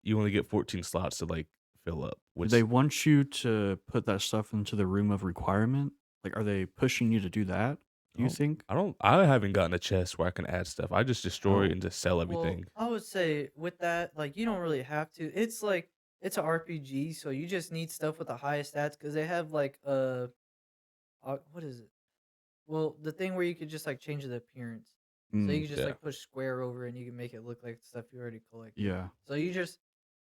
you only get 14 slots to like fill up.
Do
Which
they want you to put that stuff into the room of requirement? Like, are they pushing you to do that? Do you
Oh,
think?
I haven't gotten a chest where I can add stuff. I just destroy
Oh.
and just sell everything.
Well, I would say with that, like you don't really have to. It's like it's an RPG, so you just need stuff with the highest stats because they have like what is it? Well, the thing where you could just like change the appearance, so you can just
yeah.
like push square over and you can make it look like stuff you already collected.
Yeah.
So you just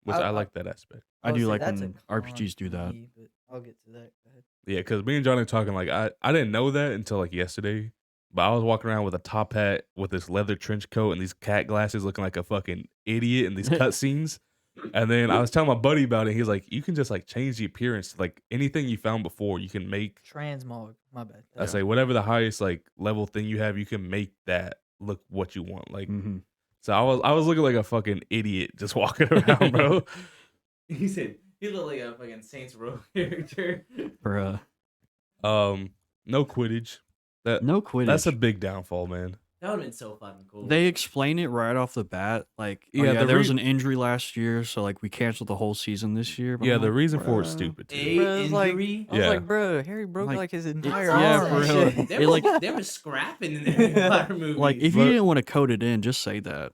Which
I-
I
I-
like that aspect.
I
would
do
say
like
that's a
when
con
RPGs do
for
that.
me, but I'll get to that. Go ahead.
Yeah, because me and Johnny were talking like I didn't know that until like yesterday. But I was walking around with a top hat with this leather trench coat and these cat glasses looking like a fucking idiot in these cutscenes. And then I was telling my buddy about it. He's like, you can just like change the appearance to like anything you found before. You can make
Transmog. My bad.
I say whatever the highest like level thing you have, you can make that look what you want. Like
Mm-hmm.
so I was looking like a fucking idiot just walking around, bro.
He said he looked like a fucking Saints Row character.
Bruh.
No Quidditch.
No Quidditch.
That's a big downfall, man.
That would have been so fucking cool.
They explain it right off the bat. Like,
Yeah,
yeah,
the
there was
rea-
an injury last year, so like we canceled the whole season this year. But
Yeah,
I'm
the
like,
reason for it's
bruh.
stupid too.
A
Bruh, it's like-
injury.
I was
Yeah.
like, bro, Harry broke
Like,
like his
That's
entire
yeah,
arm.
for
and
real.
shit.
They,
It,
were,
like-
they were scrapping in the entire movie.
Like, if you
But-
didn't want to code it in, just say that.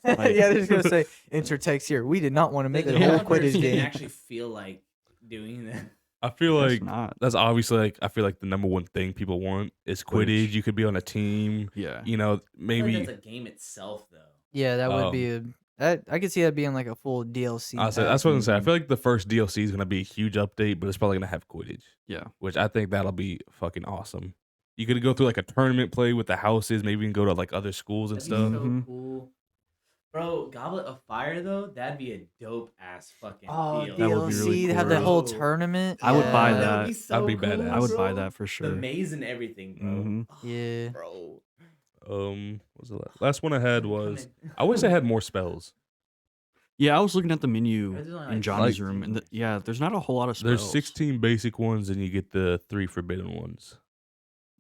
yeah, they're just gonna say enter text here. We did not want to make
the
a whole
developers
Quidditch
didn't
game.
actually feel like doing that.
I feel
That's
like
not.
that's obviously like I feel like the number one thing people want is Quidditch.
Quidditch.
You could be on a team,
Yeah.
you know,
I feel
maybe
like that's a game itself, though.
Yeah, that would be
Um,
I could see that being like a full DLC.
I said
pack.
that's what I'm saying. I
Mhm.
feel like the first DLC is gonna be a huge update, but it's probably gonna have Quidditch,
Yeah.
which I think that'll be fucking awesome. You could go through like a tournament play with the houses, maybe you can go to like other schools and
That'd be
stuff.
so
Mhm.
cool. Bro, Goblet of Fire, though, that'd be a dope ass fucking
Oh,
deal.
That would be
DLC
really
to have
cool.
that whole
Bro.
tournament.
I would buy
Yeah.
that.
That'd be so
That'd be
cool,
badass.
I would buy
bro.
that for sure.
The maze and everything, bro.
Mhm.
Yeah.
Bro.
What was the last one I had was I wish I had more spells.
Yeah, I was looking at the menu
There's only,
in
like,
Johnny's
16.
room, and yeah, there's not a whole lot of spells.
There's 16 basic ones, and you get the 3 forbidden ones.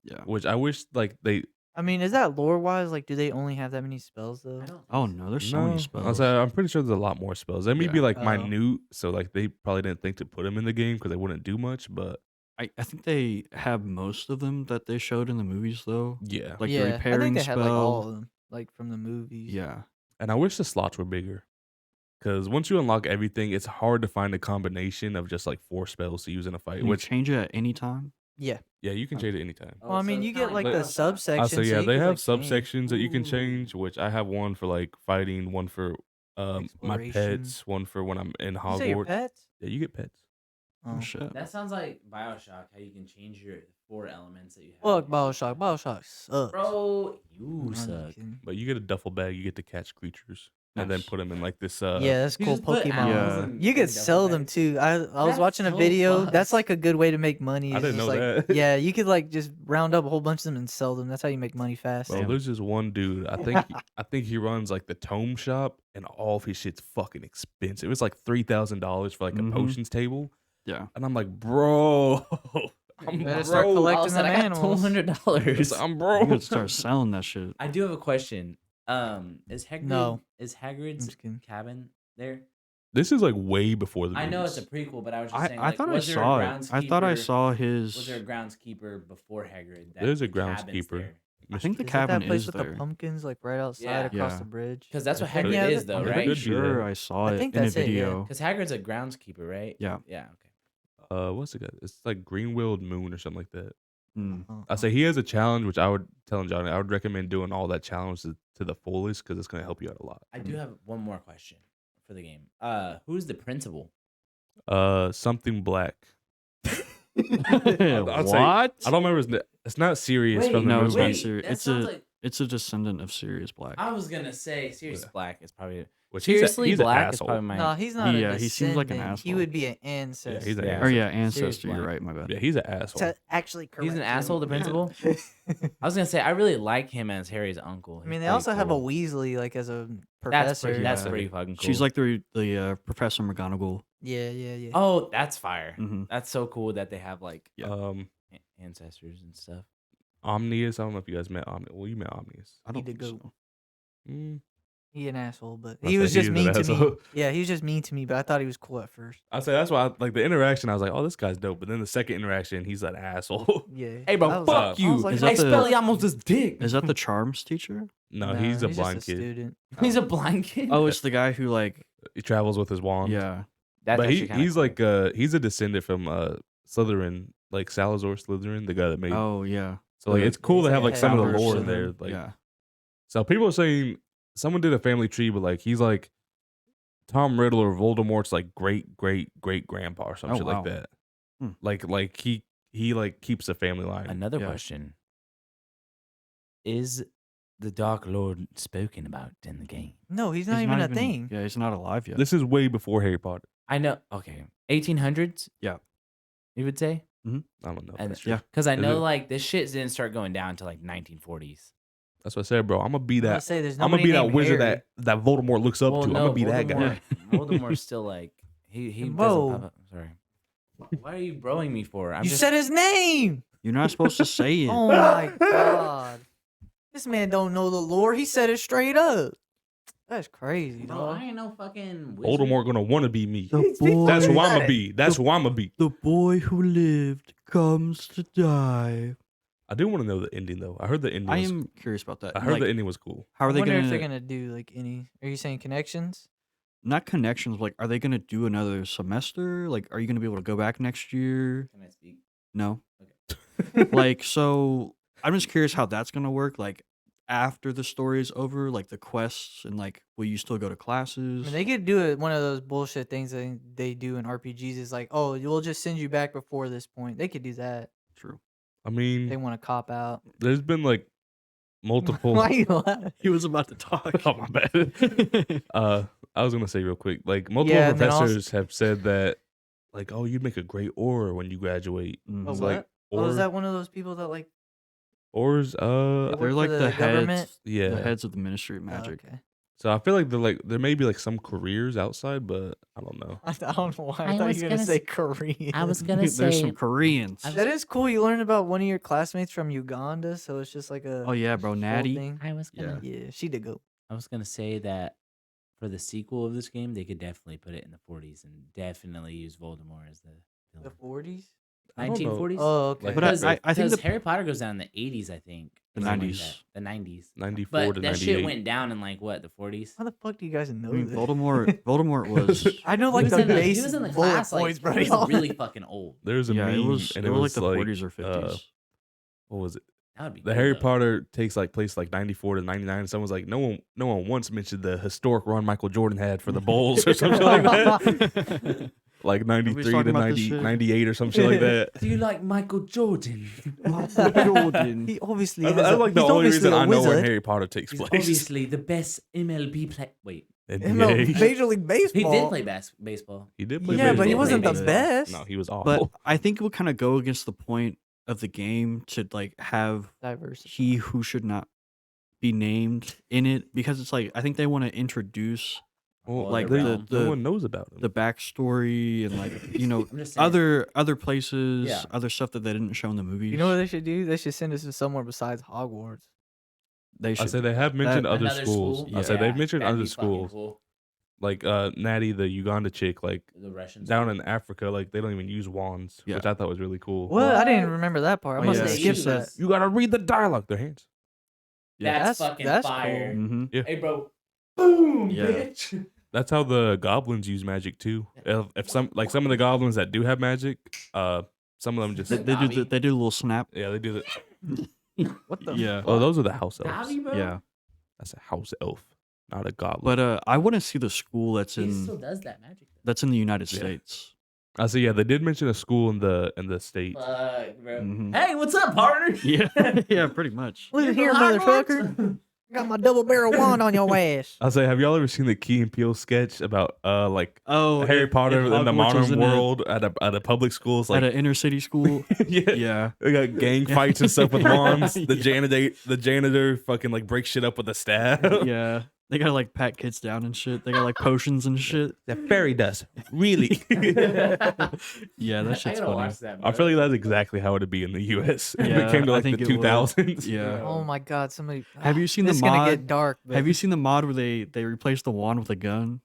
Yeah.
Which I wish like they.
I mean, is that lore wise? Like, do they only have that many spells though?
I don't
Oh
think so.
no, there's so many
I
spells.
was, I'm pretty sure there's a lot more spells. They may be
Yeah.
like
Oh.
minute, so like they probably didn't think to put them in the game because they wouldn't do much. But
I think they have most of them that they showed in the movies though.
yeah,
Like
yeah,
the repairing
I think they
spell.
had like all of them, like from the movies.
Yeah.
and I wish the slots were bigger. Because once you unlock everything, it's hard to find a combination of just like 4 spells to use in a fight.
Can you
Which
change it at any time?
Yeah.
yeah, you can change it anytime.
Oh,
Well, I
so
mean,
it's
you
kinda
get like
like
the
Bioshock.
subsection.
So yeah,
you
they
could,
have
like, change.
subsections that you can
Ooh.
change. Which I have one for like fighting, one for my
Exploration.
pets, one for when I'm in
You say your
Hogwarts.
pets?
Yeah, you get pets.
Oh,
Oh.
shit.
That sounds like Bioshock, how you can change your 4 elements that you have.
Fuck Bioshock. Bioshock sucks.
Bro, you
I'm just
suck.
kidding.
But you get a duffel bag. You get to catch creatures and then
Nice.
put them in like this.
Yeah, that's
You
cool
just put
Pokemon.
animals
Yeah.
in-
You
in
could
duffel
sell them
bags.
too. I was
That's
watching a
so
video.
fun.
That's like a good way to make money.
I
is
didn't
just
know
like,
that.
Yeah, you could like just round up a whole bunch of them and sell them. That's how you make money fast.
Bro,
Damn.
there's just one dude. I think he runs like the tome shop, and all of his shit's fucking expensive. It's like $3,000 for like
Mhm.
a potions table,
Yeah.
and I'm like, bro, I'm
Better start
broke.
collecting
All of a sudden,
them
I got
animals.
$200.
I'm
You
broke.
could start selling that shit.
I do have a question. Is Hagrid
No.
is
I'm
Hagrid's
just kidding.
cabin there?
This is like way before the.
I know it's a
movies.
prequel, but I was just
I,
saying.
I
like,
thought I
was there a
saw it. I thought I
groundskeeper-
saw
Was there a
his.
groundskeeper before Hagrid?
There's a groundskeeper.
I think the
Is that
cabin
that place
is
with
there.
the pumpkins like right outside
Yeah.
across
Yeah.
the bridge?
Because that's what
I think-
Hagrid
Yeah,
is,
that-
though,
I'm
I'm
right?
pretty
pretty
Could be
sure
there.
I saw
I
it
think
in a
that's it, yeah.
video.
Because Hagrid's a groundskeeper, right?
Yeah.
Yeah.
What's it? It's like Greenwilled Moon or something like that.
Mm.
Oh,
I say he has a challenge, which I would tell Johnny. I would recommend doing all that challenge to the fullest because it's gonna help you out a lot.
I do have one more question for the game. Who's the principal?
Something black. I'd say-
What?
I don't remember his name. It's not Sirius
Wait,
from the
No, it's
movie.
not Sirius.
that
It's
sounds
a
like-
it's a descendant of Sirius Black.
I was gonna say Sirius
Yeah.
Black is probably
Which
seriously
he's an
Black is
asshole.
probably my.
No, he's not.
Yeah,
a
he seems like an
descendant. He
asshole.
would be an ancestor.
Yeah, he's an
Yeah.
asshole.
Or yeah,
Sirius
ancestor. You're
Black.
right. My bad.
Yeah, he's an asshole.
To actually correct
He's an asshole, the
him.
principal. I was gonna say I really like him as Harry's uncle.
I mean,
He's
they
pretty
also have a
cool.
Weasley like as a
That's
professor.
that's
Yeah.
pretty fucking cool.
She's like the Professor McGonagall.
yeah.
oh, that's fire.
Mm-hmm.
That's so cool that they have like
Yeah.
ancestors and stuff.
Omnius. I don't know if you guys met Omnius. Well, you met Omnius.
I don't
did
think
go.
so.
He an asshole, but
I
he
said
was
he
just
is
mean
an
to me.
asshole.
Yeah, he was just mean to me, but I thought he was cool at first.
I say that's why like the interaction. I was like, oh, this guy's dope. But then the second interaction, he's an asshole.
Yeah.
Hey, bro,
I was
fuck
like- I
you.
was like,
Is
Hey,
that the-
Spelliamos dick.
Is that the charms teacher?
No,
nah,
he's a
just
blind kid.
Student.
He's a blind kid.
Oh, it's the guy who like
He travels with his wand.
yeah.
That's
but
actually kinda
he's
cool.
like he's a descendant from Slytherin, like Salazar Slytherin, the guy that made.
Oh yeah.
so like it's cool
He's
to have
like
like some of the
founders
lore
of
there.
them.
Like
yeah.
so people are saying someone did a family tree, but like he's like Tom Riddle or Voldemort's like great grandpa or some
Oh,
shit
wow.
like that.
Hmm.
Like he like keeps a family line.
Another
Yeah.
question: is the Dark Lord spoken about in the game?
No, he's not
He's
even a thing.
Yeah, he's not alive yet.
This is way before Harry Potter.
I know. Okay, 1800s.
Yeah.
You would say,
I don't know. If
and
that's true.
yeah.
because I
Is
know
it?
like this shit didn't start going down to like 1940s.
That's what I said, bro. I'm gonna be
I'm gonna
that.
say there's
I'm gonna
nobody
be that
named
wizard
Harry.
that Voldemort looks up to. I'm gonna be that guy.
Voldemort's still like he
Bro.
doesn't pop up. Sorry. Why are you broing me for? I'm
You
just
said his name.
You're not supposed to say it.
Oh my god. This man don't know the lore. He said it straight up. That's crazy,
bro,
dog.
I ain't no fucking wizard.
Voldemort gonna want to be me.
The boy,
That's who I'm
said
gonna
it.
be. That's who I'm gonna be.
the boy who lived comes to die.
I do want to know the ending though. I heard the ending.
I
Was,
am curious about that.
I heard
Like,
the ending was cool.
how are
I
they
wonder
gonna,
if they're gonna do like any. Are you saying connections?
not connections? Like, are they gonna do another semester? Like, are you gonna be able to go back next year?
Can I speak?
No.
Okay.
Like, so I'm just curious how that's gonna work. Like, after the story is over, like the quests and like, will you still go to
I
classes?
mean, they could do it. One of those bullshit things that they do in RPGs is like, oh, we'll just send you back before this point. They could do that.
True.
I
They
mean,
want to cop out.
there's been like multiple.
Why you laughing?
He was about to talk.
Oh my bad. I was gonna say real quick, like multiple
Yeah, and then also-
professors have said that, like, oh, you'd make a great auror when you graduate.
Mhm.
Oh,
It's
what?
like
Oh, is
auror-
that one of those people that like
aurors?
they work
They're
for
like the
government?
heads,
Yeah.
the heads of the Ministry of
Oh,
Magic.
okay.
So I feel like there may be like some careers outside, but I don't know.
I don't know why. I
I
thought
was
you were gonna
gonna
say
s-
Korean.
I was gonna
There's
say
some Koreans.
I
That is cool. You learned about one of your classmates from Uganda, so it's just like a
Oh yeah, bro,
whole
Natty.
thing.
I was gonna
Yeah, she did go.
I was gonna say that for the sequel of this game, they could definitely put it in the 40s and definitely use Voldemort as the
The
villain.
40s.
I don't know.
1940s.
Oh, okay.
Like,
But
Because
I think
because
the
Harry Potter goes down in the 80s, I think.
The
or something like
90s.
that. The 90s.
94
But
to
that
98.
shit went down in like what, the 40s?
How the fuck do you guys know
I mean,
this?
Voldemort was
I know
He
like
was
the
in the,
base
he was in the
bullet
class like
points, bro.
he was
Y'all-
really fucking old.
There's a
yeah,
meme,
it was
and
it was like the
like
40s or 50s.
what was it?
That would be
The
cool,
Harry
though.
Potter takes like place like 94 to 99. And someone's like, no one once mentioned the historic run Michael Jordan had for the Bulls or something like that. Like 93
talking
to
about this
90,
shit.
98 or some shit like that.
Do you like Michael Jordan?
Jordan.
He obviously
That's,
has
that's
a-
like the
he's
only
obviously
reason
a
I know where
wizard.
Harry Potter takes
He's
place.
obviously the best MLB player. Wait,
NBA.
Major League Baseball.
he did play baseball.
He did play
Yeah, but he
baseball.
wasn't the
baseball.
best.
No, he was awful.
But I think it would kind of go against the point of the game to like have
Diversity.
he who should not be named in it because it's like I think they want to introduce
Well,
Well,
like
they-
the-
no
the-
one knows about him.
the backstory and like you know
I'm just saying.
other places,
Yeah.
other stuff that they didn't show in the movies.
You know what they should do? They should send us to somewhere besides Hogwarts.
they
I
should.
say they have mentioned other
Another
schools.
school?
I said
Yeah,
they've mentioned
that'd
other
be fucking
schools.
cool.
Like Natty, the Uganda chick, like
The Russians.
down in Africa, like they don't even use wands,
Yeah.
which I thought was really cool.
What? I didn't
What?
remember that part. I
Oh,
must
yeah,
have
she
skipped that.
says-
You gotta read the dialogue. Their hands.
That's fucking
that's
fire.
cool.
hmm
Hey, bro. Boom,
Yeah.
bitch.
That's how the goblins use magic too. If some of the goblins that do have magic, some of them just
They, they do
Dobby.
they do a little snap.
yeah they do the.
What the?
Yeah,
Oh, those are the house elves.
Dobby, bro?
yeah.
That's a house elf, not a goblin.
But I want to see the school
He still does that magic. Though.
that's in the United
Yeah.
States.
I say yeah, they did mention a school in the state.
Fuck, bro.
Mhm.
Hey, what's up, partner?
Yeah, yeah, pretty much.
Listen
You
here,
from Hogwarts?
motherfucker. I got my double barrel wand on your ass.
I say, have y'all ever seen the Key and Peele sketch about like
Oh,
Harry
if
Potter in the
Hogwarts was
modern
in
world at a public schools?
at
Like,
an inner city school.
yeah,
Yeah.
they got gang fights and stuff with wands. The
Yeah.
janitor fucking like breaks shit up with a staff.
Yeah. They gotta like pat kids down and shit. They got like potions and shit.
The fairy dust, really.
Yeah, that shit's funny.
That,
I feel like that's exactly how it'd be in the U.S. if
Yeah,
it came to
I
like the
think it would.
2000s.
Yeah.
Oh my god, somebody.
Have you seen the
this is gonna
mod?
get dark. But
Have you seen the mod where they replace the wand with a gun?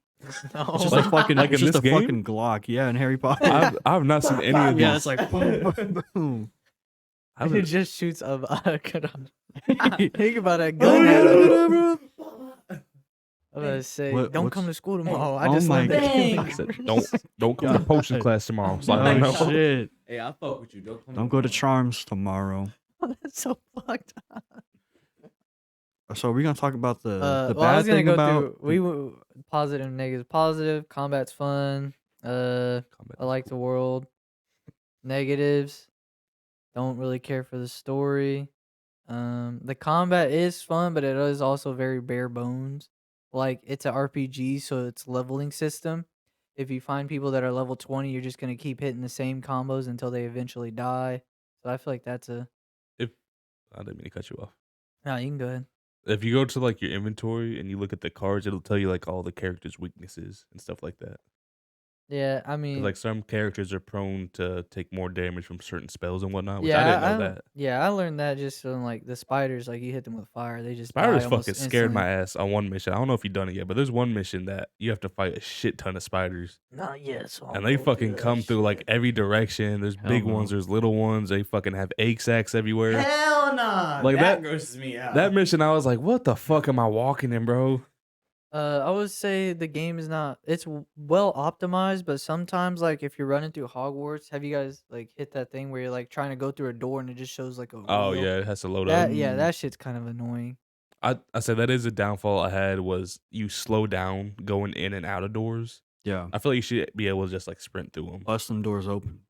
No.
It's just a fucking
like
it's
in
just
this
a
game?
fucking Glock. Yeah, in Harry Potter.
I've not seen any of these.
Yeah, it's like boom, boom, boom.
It just shoots a gun. Think about that gun. I was gonna say, don't come to school tomorrow. I
Oh
just
my
learned the
God.
game.
I said, don't come to potion class tomorrow. So I don't
Oh
know.
shit!
Hey, I fuck with you.
Don't go to Charms tomorrow.
That's so fucked up.
So we're gonna talk about the
Well, I
bad
was gonna
thing
go
about
through positive and negative. Positive, combat's fun. I like the world. Negatives, don't really care for the story. The combat is fun, but it is also very bare bones. Like it's an RPG, so it's leveling system. If you find people that are level 20, you're just gonna keep hitting the same combos until they eventually die. So I feel like that's a.
If I didn't mean to cut you off.
No, you can go ahead.
If you go to like your inventory and you look at the cards, it'll tell you like all the characters' weaknesses and stuff like that.
Yeah, I
'Cause,
mean,
like some characters are prone to take more damage from certain spells and whatnot, which
yeah,
I didn't know that.
Yeah, I learned that just from like the spiders. Like you hit them with fire, they just
Spiders
die almost
fucking scared
instantly.
my ass on one mission. I don't know if you've done it yet, but there's one mission that you have to fight a shit ton of spiders.
Not yet, so
And they fucking come through like every direction. There's
Hell
big
no.
ones, there's little ones. They fucking have egg sacs everywhere.
Hell nah.
Like that-
grosses me out.
That mission, I was like, what the fuck am I walking in, bro?
I would say the game is not. It's well optimized, but sometimes like if you're running through Hogwarts, have you guys like hit that thing where you're like trying to go through a door and it just shows like a
Oh
wheel?
yeah, it has to load up.
That yeah, that shit's kind of annoying.
I said that is a downfall I had was you slow down going in and out of doors.
yeah.
I feel like you should be able to just like sprint through them
Bust them doors open.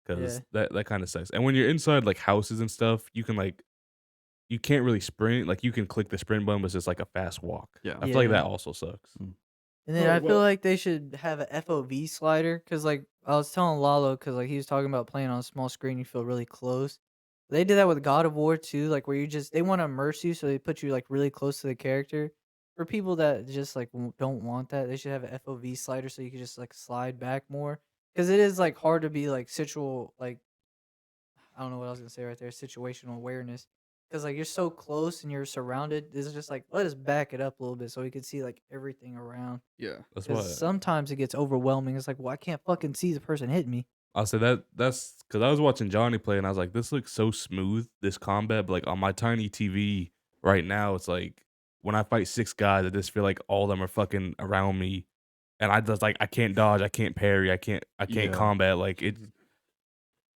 because that kind of sucks. And when you're inside like houses and stuff, you can like you can't really sprint. Like you can click the sprint button, but it's just like a fast walk.
Yeah.
I feel like
Yeah.
that also sucks.
And then I feel like they should have an FOV slider because like I was telling Lalo because like he was talking about playing on a small screen, you feel really close. They did that with God of War too, like where you just they want to immerse you, so they put you like really close to the character. For people that just like don't want that, they should have an FOV slider so you can just like slide back more because it is like hard to be like I don't know what I was gonna say right there, situational awareness. Because like you're so close and you're surrounded, it's just like let us back it up a little bit so we can see like everything around.
Yeah.
That's why
Because sometimes it gets overwhelming. It's like, well, I can't fucking see the person hitting me.
I'll say that's because I was watching Johnny play and I was like, this looks so smooth, this combat. But like on my tiny TV right now, it's like when I fight 6 guys, I just feel like all of them are fucking around me, and I just like I can't dodge, I can't parry, I can't
Yeah.
combat. Like it.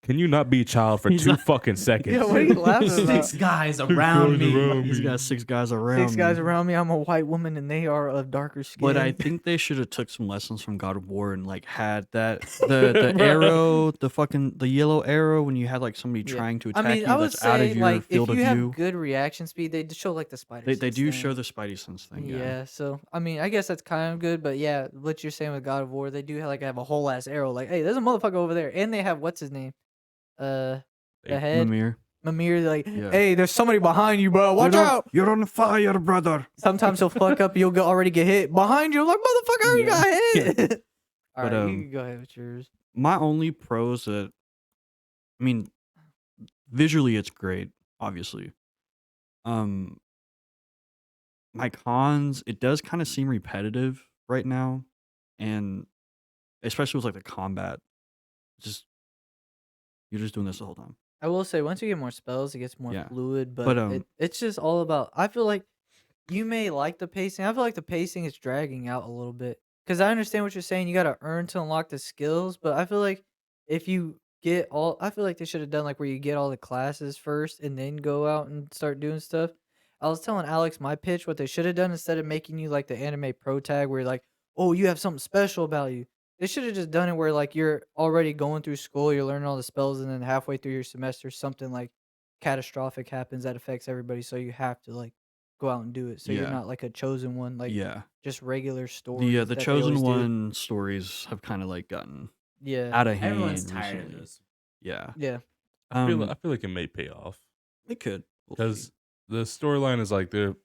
Can you not be a child for
He's
2
not-
fucking seconds?
Yeah, what are you laughing about?
6 guys around me.
He's got 6 guys around.
6 guys
me.
around me. I'm a white woman and they are of darker skin.
But I think they should have took some lessons from God of War and like had that the arrow, the yellow arrow when you had like somebody
Yeah.
trying to
I
attack
mean,
you
I would
that's out of
say
your
like if
field
you
of
have
view.
good reaction speed, they show like the spider.
They
sense
do
thing.
show the Spidey sense thing.
Yeah.
Yeah.
So I mean, I guess that's kind of good. But yeah, what you're saying with God of War, they do have a whole ass arrow. Like, hey, there's a motherfucker over there, and they have what's his name, the head.
Mimir.
Mimir, like,
Yeah.
hey, there's somebody behind you, bro. Watch out.
You're on fire, brother.
Sometimes he'll fuck up. You'll already get hit behind you. I'm like, motherfucker, I already got hit. All
But,
right, you can go ahead with yours.
My only pros that, I mean, visually it's great, obviously. My cons, it does kind of seem repetitive right now, and especially with like the combat, just you're just doing this the whole time.
I will say, once you get more spells, it gets more
Yeah.
fluid. But,
But,
it's just all about. I feel like you may like the pacing. I feel like the pacing is dragging out a little bit. Because I understand what you're saying. You got to earn to unlock the skills. But I feel like if you get all. I feel like they should have done like where you get all the classes first and then go out and start doing stuff. I was telling Alex my pitch, what they should have done instead of making you like the anime pro tag where you're like, oh, you have something special about you. They should have just done it where like you're already going through school, you're learning all the spells, and then halfway through your semester, something like catastrophic happens that affects everybody, so you have to like go out and do it. So you're
Yeah.
not like a chosen one, like
Yeah.
just regular stories.
The
that they
chosen
always do.
one stories have kind of like gotten
Yeah,
out of hand.
Everyone's tired of
recently.
those.
Yeah.
yeah.
I feel like it may pay off
It could. We'll
because
see.
the storyline is like this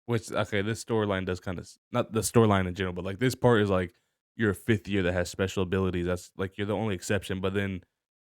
storyline does kind of not the storyline in general, but like this part is like you're a fifth year that has special abilities. That's like you're the only exception, but then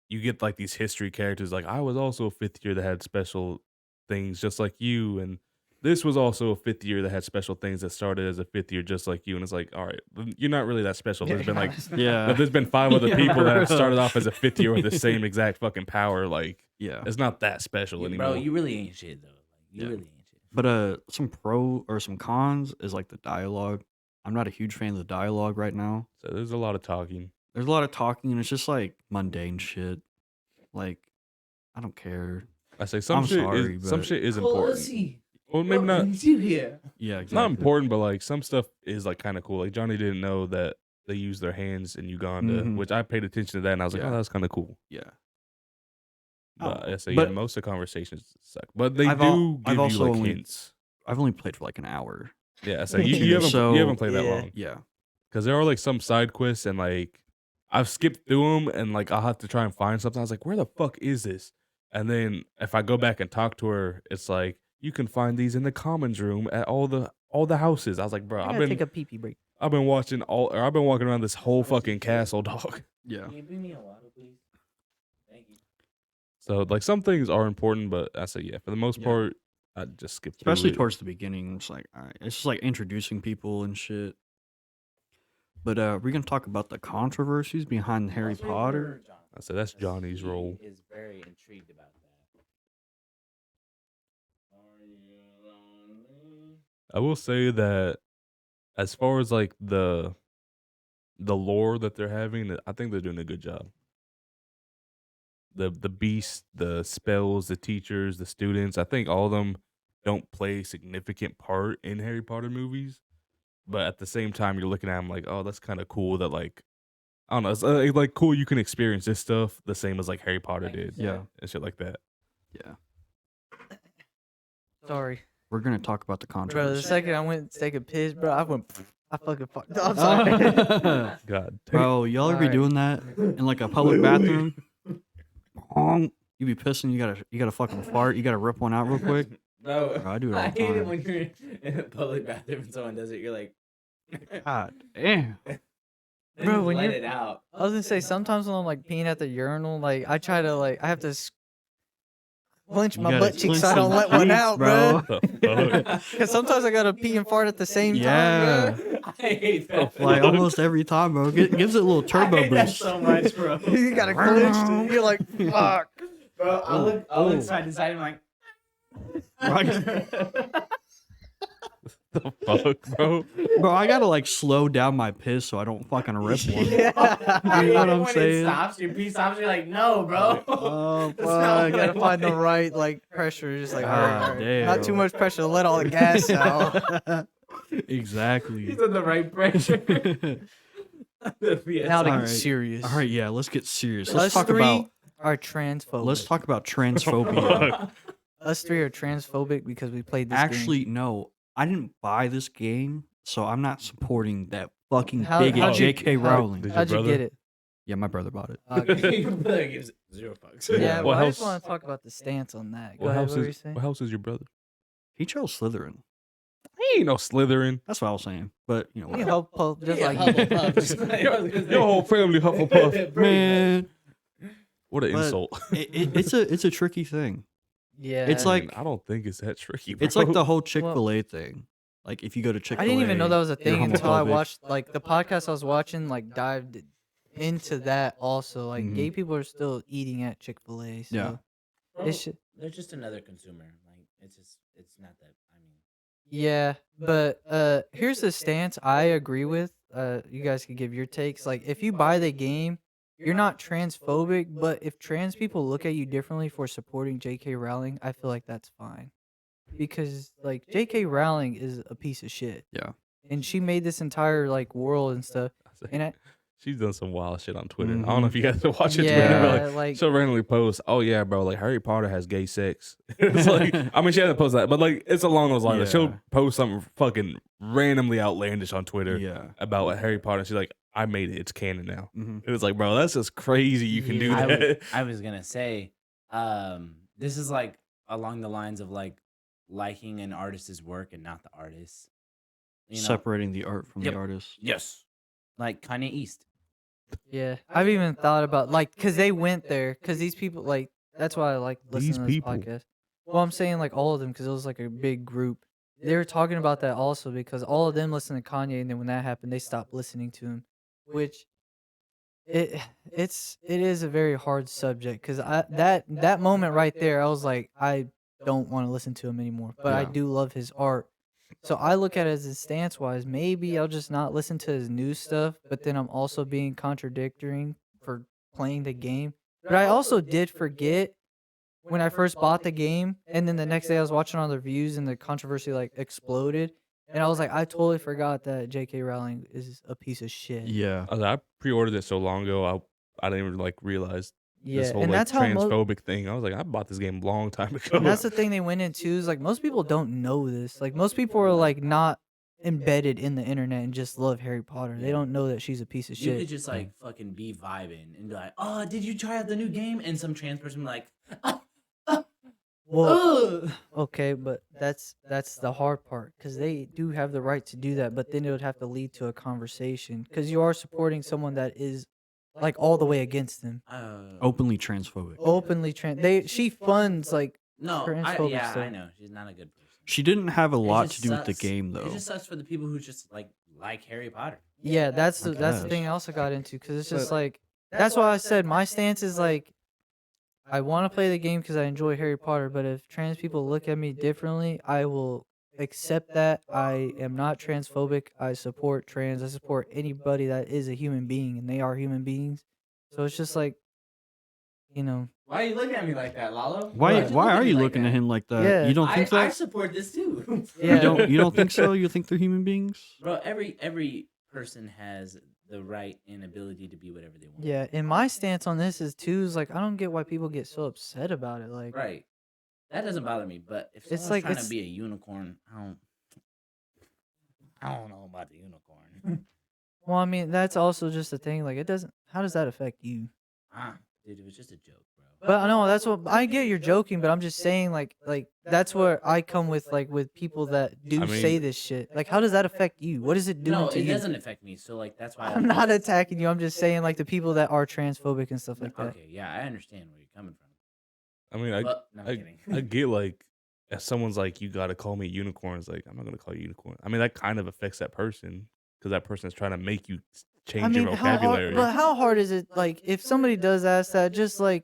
you get like these history characters like I was also a fifth year that had special things just like you, and this was also a fifth year that had special things that started as a fifth year just like you, and it's like all right, you're not really that special. There's been like
Yeah.
there's been 5 other
Yeah,
people that have
bro.
started off as a fifth year with the same exact fucking power. Like
Yeah.
it's not that special
Yeah,
anymore.
bro, you really ain't shit though. Like, you
Yeah.
really ain't shit.
But some pro or some cons is like the dialogue. I'm not a huge fan of the dialogue right now.
So there's a lot of talking.
There's a lot of talking and it's just like mundane shit. Like I don't care.
I say some
I'm
shit
sorry,
is some
but-
shit is important. Well, maybe
What
not
brings you here?
Yeah, exactly.
not important, but like some stuff is like kind of cool. Like Johnny didn't know that they use their hands in Uganda,
Mhm.
which I paid attention to that, and I was like,
Yeah.
oh, that's kind of cool.
Yeah.
But I say
But-
most of the conversations suck, but they
I've
do
al- I've
give you
also
like
only-
hints.
I've only played for like an hour.
Yeah, so you
So-
haven't played that
Yeah.
long
Yeah.
because there are like some side quests and like I've skipped through them and like I'll have to try and find something. I was like, where the fuck is this? And then if I go back and talk to her, it's like you can find these in the commons room at all the houses. I was like, bro,
I
I've
gotta
been
take a pee break.
I've been walking around this whole fucking castle, dog.
Yeah.
Can you bring me a water, please? Thank you.
So like some things are important, but I say yeah, for the most
Yeah.
part, I just skip through
Especially
it.
towards the beginning. It's like, all right, it's just like introducing people and shit. But we're gonna talk about the controversies behind Harry
Let's wait
Potter.
for Jonathan,
I said that's
'cause
Johnny's
he
role.
Is very intrigued about that.
I will say that as far as like the lore that they're having, I think they're doing a good job. The beasts, the spells, the teachers, the students, I think all of them don't play a significant part in Harry Potter movies. But at the same time, you're looking at them like, oh, that's kind of cool that like I don't know, it's like cool you can experience this stuff the same as like Harry Potter
Like you
did,
said.
Yeah.
and shit like that.
Yeah.
Sorry,
We're gonna talk about the
bro. The
controversies.
second I went to take a piss, bro, I fucking fucked. I'm sorry.
God,
Bro, y'all ever be
Alright.
doing that in like a public bathroom? You be pissing, you gotta fucking fart, you gotta rip one out real quick.
Bro,
Bro, I do it all
I
the
hate it
time.
when you're in a public bathroom and someone does it. You're like,
God damn.
Bro,
just
when
let
you're-
it out.
I was gonna say sometimes when I'm like peeing at the urinal, like I try to like I have to clench
You
my
gotta
butt cheeks so I
clench
don't
them
let one
cheeks,
out, bro.
the fuck?
Because sometimes I gotta pee and fart at the same
Yeah.
time, bro.
I hate that.
Like almost every time, bro. Gives it a little
I
turbo
hate that
boost.
so much, bro.
You gotta clench. You're like, fuck.
Bro, I'll look side to side and I'm like,
The fuck, bro?
Bro, I gotta like slow down my piss so I don't fucking rip one.
Yeah.
You know what I'm
when
saying?
it stops, your pee stops, you're like, no, bro.
Oh,
That's not
I
what
gotta find the
want.
right like pressure. Just like, all
God
right, all right. Not too
damn.
much pressure to let all the gas out.
Exactly.
He's on the right pressure.
Now to
All
get
right.
serious.
All right, yeah, let's get serious. Let's
Us
talk
three
about
are transphobic.
let's talk about transphobia.
Us three are transphobic because we played this game.
Actually, no, I didn't buy this game, so I'm not supporting that fucking
How-
bigot
how'd you-
J.K.
how-
Rowling.
Did
How'd you
brother?
get it?
Yeah, my brother bought it.
Okay.
Your brother gives 0 fucks.
Yeah,
What
well, I just
house-
want to talk about the stance on that. Go
What
ahead,
house
what were you
is
saying?
what house is your brother?
He chose Slytherin.
He ain't no Slytherin.
That's what I was saying. But you know,
We
whatever.
Hufflepuff, just
Yeah,
like
Hufflepuff, just like I was gonna say.
Your whole family Hufflepuff.
Man,
What an
But-
insult.
it's a tricky thing.
yeah.
It's like-
I don't think it's that tricky. Bro.
It's like the whole Chick-fil-A thing. Like if you go to Chick-fil-A,
I didn't even know that was a
you're
thing until I
homophobic.
watched like the podcast I was watching. Like dived into that also. Like
Mhm.
gay people are still eating at Chick-fil-A. So
Yeah.
Bro,
it should.
they're just another consumer. Like it's not that. I mean,
Yeah, but here's the stance I agree with. You guys can give your takes. Like, if you buy the game, you're not transphobic, but if trans people look at you differently for supporting J.K. Rowling, I feel like that's fine. Because like J.K. Rowling is a piece of shit.
Yeah.
And she made this entire like world and stuff. And
She's done some wild shit on Twitter. I don't know if you guys watch it Twitter,
Yeah.
but
like
she'll randomly post, "Oh yeah, bro, like Harry Potter has gay sex." It's like, I mean, she hasn't posted that, but like, it's along those lines. Like, she'll
Yeah.
post something fucking randomly outlandish on Twitter
Yeah.
about like, Harry Potter. And she's like, "I made it. It's canon now."
Mhm.
It was like, bro, that's just crazy. You can do
Yeah.
that.
I was gonna say, this is like along the lines of like liking an artist's work and not the artist. You know?
Separating the art from
Yep.
the artist.
Yes. Like Kanye East.
Yeah, I've even thought about like because they went there because these people like that's why I like listening
These
to this
people.
podcast. Well, I'm saying like all of them because it was like a big group. They were talking about that also because all of them listen to Kanye, and then when that happened, they stopped listening to him, which it is a very hard subject because that moment right there, I was like, I don't want to listen to him anymore, but I
Yeah.
do love his art. So I look at it as a stance wise. Maybe I'll just not listen to his new stuff, but then I'm also being contradictory for playing the game. But I also did forget when I first bought the game, and then the next day I was watching all the reviews and the controversy like exploded, and I was like, I totally forgot that J.K. Rowling is a piece of shit.
Yeah.
I pre-ordered it so long ago. I didn't even like realize this
Yeah,
whole
and
like
that's how
transphobic thing. I was like, I bought this game a long time ago.
and that's the thing they went into is like most people don't know this. Like most people are like not embedded in the internet and just love Harry Potter. They
Yeah.
don't know that she's a piece of
You
shit.
could just like fucking be vibing and be like, "Oh, did you try out the new game?" And some trans person be like,
Well,
"Ugh."
okay, but that's the hard part because they do have the right to do that, but then it would have to lead to a conversation because you are supporting someone that is like all the way against them,
Openly transphobic.
openly she funds like
No,
transphobic
I
stuff.
know she's not a good person.
She didn't have a
It
lot
just
to do with the
sucks-
game, though.
It just sucks for the people who just like Harry Potter.
Yeah, that's
I
the thing
guess.
I also got into because it's just
But-
like that's why I said my stance is like I want to play the game because I enjoy Harry Potter, but if trans people look at me differently, I will accept that. I am not transphobic. I support trans. I support anybody that is a human being, and they are human beings. So it's just like, you know,
Why are you looking at me like that, Lalo?
Why?
What?
Why are you looking at him like that?
Yeah.
You don't think
I
that?
support this too.
Yeah.
You don't think so? You think they're human beings?
Bro, every person has the right and ability to be whatever they want.
yeah. And my stance on this is too is like I don't get why people get so upset about it. Like,
Right. That doesn't bother me, but if
It's
someone's
like-
trying
it's-
to be a unicorn, I don't know about the unicorn.
well, I mean that's also just a thing. Like, it doesn't. How does that affect you?
Dude, it was just a joke, bro.
But I know that's what I get. You're joking, but I'm just saying, like that's where I come with, like, with people that do
I mean-
say this shit. Like, how does that affect you? What is it doing
No,
to
it
you?
doesn't affect me. So like that's why
I'm not attacking you. I'm just saying, like, the people that are transphobic and stuff like that.
Okay, yeah, I understand where you're coming from.
I mean,
But no, I'm kidding.
I get like if someone's like, you gotta call me unicorn. It's like, I'm not gonna call you unicorn. I mean, that kind of affects that person because that person is trying to make you change your vocabulary.
How hard is it? Like, if somebody does ask that, just say,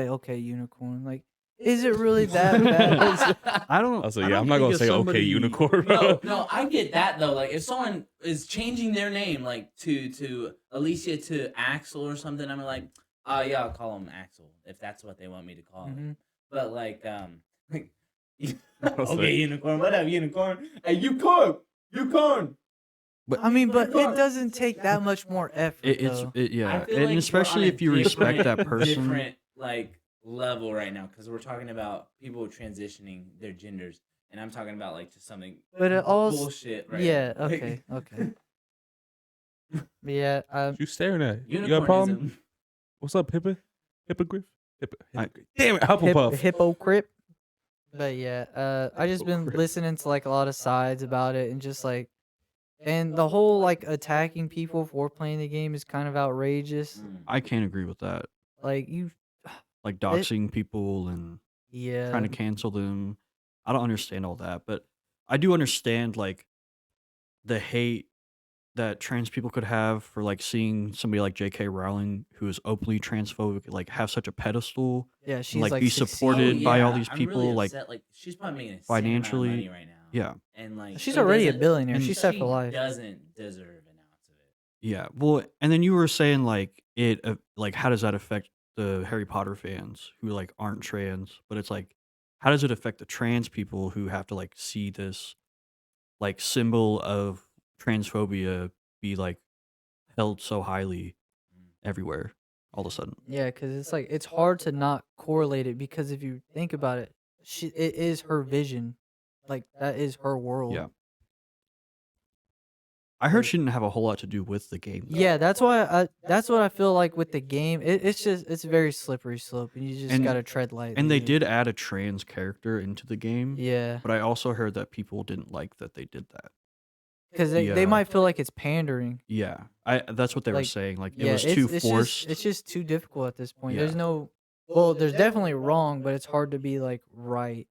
okay, unicorn. Like, is it really that bad?
I don't.
I was
I
like, yeah,
don't
I'm not
think
gonna
if
say
somebody-
okay, unicorn.
No, I get that though. Like if someone is changing their name, like to Alicia to Axel or something, I'm like, yeah, I'll call him Axel if that's what they want me to call him.
Mhm.
But like,
was
okay,
like-
unicorn. What up, unicorn? Hey, unicorn.
I mean, but it doesn't take that much more effort.
It's
though.
yeah,
I feel
and
like we're
especially
on a
if you respect that
different-
person.
different like level right now because we're talking about people transitioning their genders, and I'm talking about like just something.
But it also-
bullshit. Right
Yeah.
now. Like,
Okay. Yeah.
You staring at? You got a problem?
unicornism.
What's up, Hippogriff?
I-
Damn it, Hufflepuff.
Hypocrite. But yeah, I just been listening to like a lot of sides about it and just like, and the whole like attacking people for playing the game is kind of outrageous.
Mm.
I can't agree with that.
Like you,
Like doxing people and
yeah.
trying to cancel them. I don't understand all that, but I do understand like the hate that trans people could have for like seeing somebody like J.K. Rowling, who is openly transphobic, like have such a pedestal.
Yeah, she's
like,
like
be
succeeding.
supported by all
yeah,
these
I'm
people,
really
like,
upset. Like she's probably making a
financially-
money right now.
Yeah,
and like
She's
she
already a
doesn't-
billionaire.
and
She's set
she
for life.
doesn't deserve an ounce of it.
yeah. Well, and then you were saying like like how does that affect the Harry Potter fans who like aren't trans? But it's like, how does it affect the trans people who have to like see this like symbol of transphobia be like held so highly everywhere all of a sudden.
Yeah, because it's like it's hard to not correlate it because if you think about it, it is her vision, like that is her world.
Yeah. I heard
Like-
she didn't have a whole lot to do with the game. Though.
Yeah, that's what I feel like with the game. It's very slippery slope, and you just
And-
gotta tread lightly.
And they did add a trans character into the game.
Yeah,
But I also heard that people didn't like that they did that.
because they
Yeah.
might feel like it's pandering.
Yeah. That's what they were
Like,
saying. Like
Yeah,
it was too
it's
forced.
it's just too difficult at this point.
Yeah.
There's no, well, there's definitely wrong, but it's hard to be like right.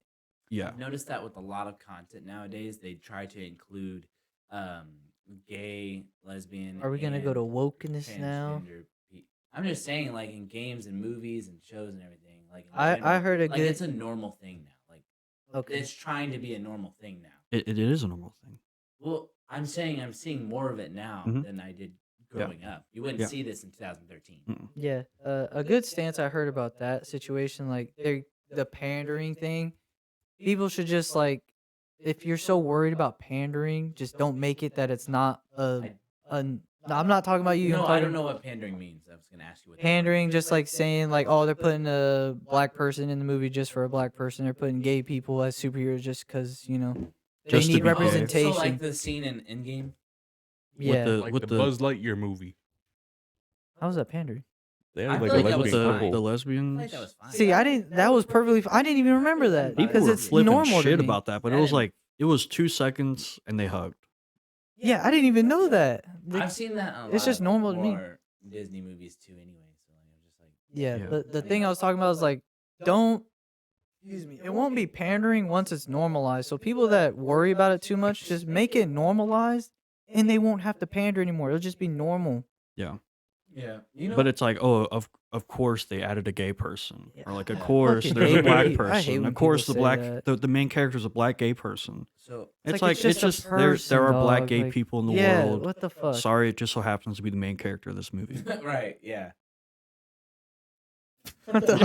Yeah.
I've noticed that with a lot of content nowadays, they try to include gay, lesbian.
Are we gonna go
and
to wokeness now?
transgender I'm just saying, like in games and movies and shows and everything. Like in
I
general,
heard a
like
good.
it's a normal thing now. Like
Okay.
it's trying to be a normal thing now.
It is a normal thing.
Well, I'm saying I'm seeing more of it now
Mhm.
than I did
Yeah.
growing up. You wouldn't
Yeah.
see this in 2013.
Mm-mm.
Yeah, a good stance I heard about that situation, like the pandering thing. People should just like, if you're so worried about pandering, just don't make it that it's not no, I'm not talking about you.
No,
I'm
I
talking
don't know what pandering means. I was gonna ask you what that
pandering, just like saying like, oh, they're putting a black person in the movie just for a black person. They're putting gay people as superheroes just because they
Just to
need
be gay.
representation.
So like the scene in Endgame.
Yeah,
the-
Like
with
the
the-
Buzz Lightyear movie.
how's that pandering?
They
I
had like
feel
a
like that
lesbian
was
the,
fine.
couple.
the
I
lesbians.
feel like that was fine.
See, I didn't. That was perfectly. I didn't even remember that
People
because
People were
it's
flipping
normal
shit
to me.
about that, but
That
it was
didn't-
like it was 2 seconds and they hugged.
Yeah, I didn't even know that.
I've seen that. In a
It's
lot
just
of
normal to me.
more Disney movies too, anyway. So like, I'm just like,
Yeah,
Yeah.
the thing I was talking about is like, don't. Excuse me. It won't be pandering once it's normalized. So people that worry about it too much, just make it normalized, and they won't have to pander anymore. It'll just be normal.
Yeah.
yeah, you know.
But it's like, oh, of course they added a gay person, or like, of
Yeah.
course
Fucking
there's
hate
a black
when I hate
person.
when
Of course
people
the
say
black
that.
the main character is a black gay person.
so
It's
like,
like
it's
it's
just a
just there
person,
are black
dog,
gay
like,
people in the
Yeah,
world.
what the fuck?
Sorry, it just so happens to be the main character of this movie.
right, yeah.
What the-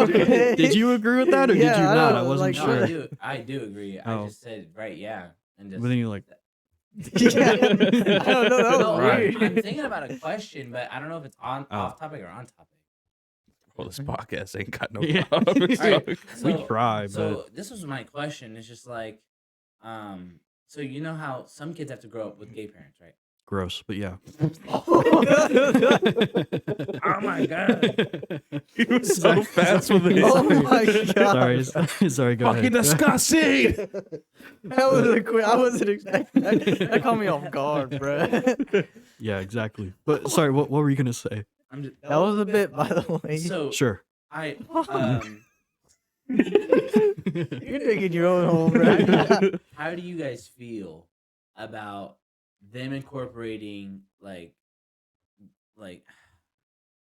Okay.
Did you agree with that or did
Yeah,
you
I
not?
don't
I
know,
wasn't
like,
No,
sure.
I do agree.
Oh.
I just said right, yeah, and just.
But then you're like,
Yeah. I don't know. That was
No,
Right.
I'm thinking about a question, but I don't know if it's on
Oh.
off topic or on topic.
Well, this podcast ain't got no
Yeah.
problems.
Alright,
dog.
we
so-
try,
So
but
this was my question. It's just like, so you know how some kids have to grow up with gay parents, right?
gross. But yeah.
Oh my god!
He was so fast with it.
Oh my god.
Sorry, go
Fucking
ahead.
disgusting.
That was a quick. I wasn't expecting that. Caught me off guard, bro.
Yeah, exactly. But sorry, what were you gonna say?
I'm just,
That was a bit, by the way.
so
Sure.
I
You're digging your own hole, bro.
how do you guys feel about them incorporating like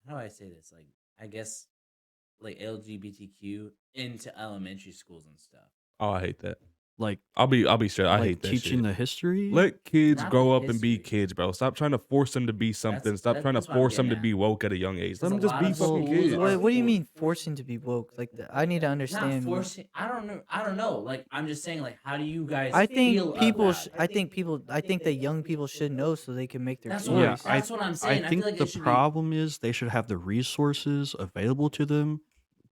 how do I say this? Like I guess like LGBTQ into elementary schools and stuff.
Oh, I hate that.
Like,
I'll be straight. I
like
hate that
teaching
shit.
the history.
Let kids
Not
grow
the
up and be
history.
kids, bro. Stop trying to force them to be something. Stop trying to
that's what I'm
force them to
getting
be
at.
woke at a young age. Let
There's
them
a
just
lot
be
of
fucking
schools
kids.
are-
What do you mean forcing to be woke? Like, I need to
Not
understand.
forcing. I don't know. Like I'm just saying. Like how do you guys?
I
feel
think people.
about it?
I think that young people should know so they can make their
That's
choice.
what,
Yeah,
that's what I'm saying.
I think
feel like
the
it should
problem is they should have the resources available to them.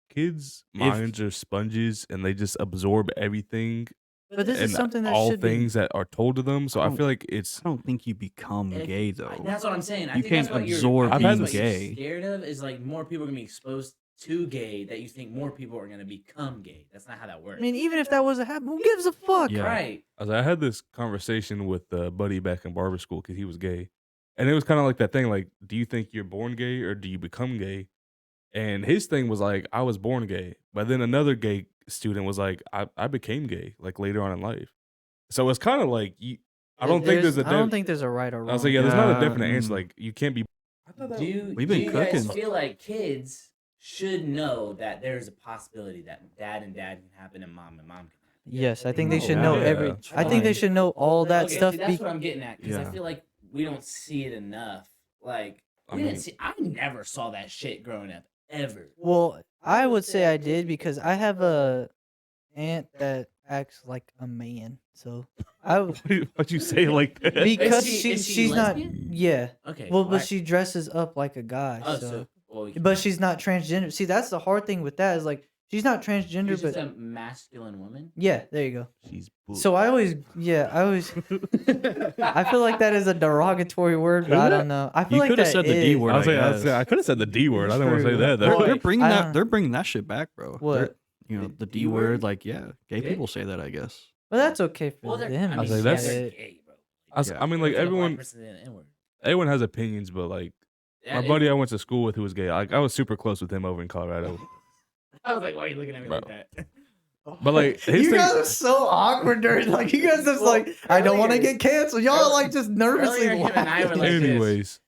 Kids' minds are sponges and they just absorb everything
But this
and
is something that
all
should
things that are told to them. So
I
I
don't-
feel like it's
I don't think you become
If-
gay though.
That's what I'm saying. I
You
think
can't
that's what
absorb
I think
being
that's what you're
gay.
scared of is like more people are gonna be exposed to gay that you think more people are gonna become gay. That's not how that works.
be. I mean, even if that was a happen, who gives a fuck?
Yeah.
right?
I had this conversation with a buddy back in barber school because he was gay, and it was kind of like that thing, like, do you think you're born gay or do you become gay? And his thing was like, I was born gay, but then another gay student was like, I became gay like later on in life. So it's kind of like I don't think there's a.
I don't think there's a right or wrong.
I was like, yeah, there's not a
Yeah,
definite answer.
mm.
Like you can't be. I thought that
We've
Do
been
you guys
cooking.
feel like kids should know that there's a possibility that dad and dad can happen and mom can happen?
Yes, I think they
Oh,
should know
yeah.
every.
It's
I think they
fine.
should know all that
Okay,
stuff.
see, that's what I'm getting at because I
Yeah.
feel like we don't see it enough. Like
I
we
mean-
didn't see. I never saw that shit growing up ever.
Well, I would say I did because I have a aunt that acts like a man. So I
Why'd you say it like that?
because
is she
she's not
lesbian?
yeah.
Okay.
Well,
why-
but she dresses up like a guy.
Oh,
so
well, we can-
but she's not transgender. See, that's the hard thing with that is like she's not transgender,
she's
but
just a masculine woman.
yeah, there you go.
She's bull.
So I always I feel like that is a derogatory word, but
Is
I
it?
don't know. I feel
You
like
could have
that
said the D
is.
word.
I was like,
guess.
I could have said the D word. I didn't want to say
True.
that.
They're,
Though.
they're bringing
I
that.
don't-
They're bringing that shit back, bro.
What?
They're- you know,
The
the
D
D
word?
word. Like, yeah, gay
Gay?
people say that. I guess.
Well, that's okay for
Well, they're,
them.
I
I was
mean,
like,
yeah,
that's-
they're gay, bro.
Yeah.
I mean, like
What's a black
everyone,
person saying the N-word?
everyone has opinions, but like
Yeah,
my
it-
buddy I went to school with who was gay, I was super close with him over in Colorado.
I was like, why are you looking at me
Bro.
like that?
But like his
You
thing,
guys are so awkward during like you guys just
Well,
like I don't want to
earlier-
get canceled. Y'all like just nervously
earlier him and I were
laughing.
like this.
anyways.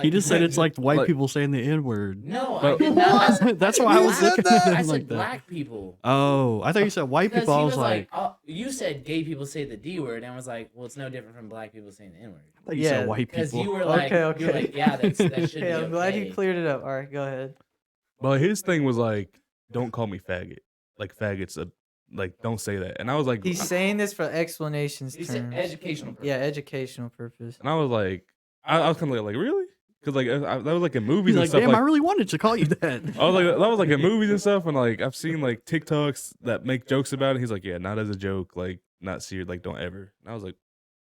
He just said it's like white
Like-
people saying the N word.
No, I
But-
did not.
That's why I
You
was
said
looking
that?
at
I
him
said
like that.
black people.
Oh, I thought you said white
Because
people.
he
I
was
was like,
oh, you said gay people say the D word, and I was like, well, it's no different from black people saying the N word.
I thought you
Yeah,
said white
Because
people.
you were like,
Okay,
you were
okay.
like, yeah, that should
Okay,
be
I'm glad you
okay.
cleared it up. All right, go ahead.
But his thing was like, don't call me faggot. Like faggots, like don't say that. And I was like,
He's saying this for explanations
He said
terms.
educational purpose.
Yeah, educational purpose.
and I was like, I was kind of like, really? Because like that was like in movies
He's
and
like,
stuff.
damn,
Like,
I really wanted to call you that.
I was like, that was like in movies and stuff, and like I've seen like TikToks that make jokes about it. He's like, yeah, not as a joke, like not serious, like don't ever. And I was like,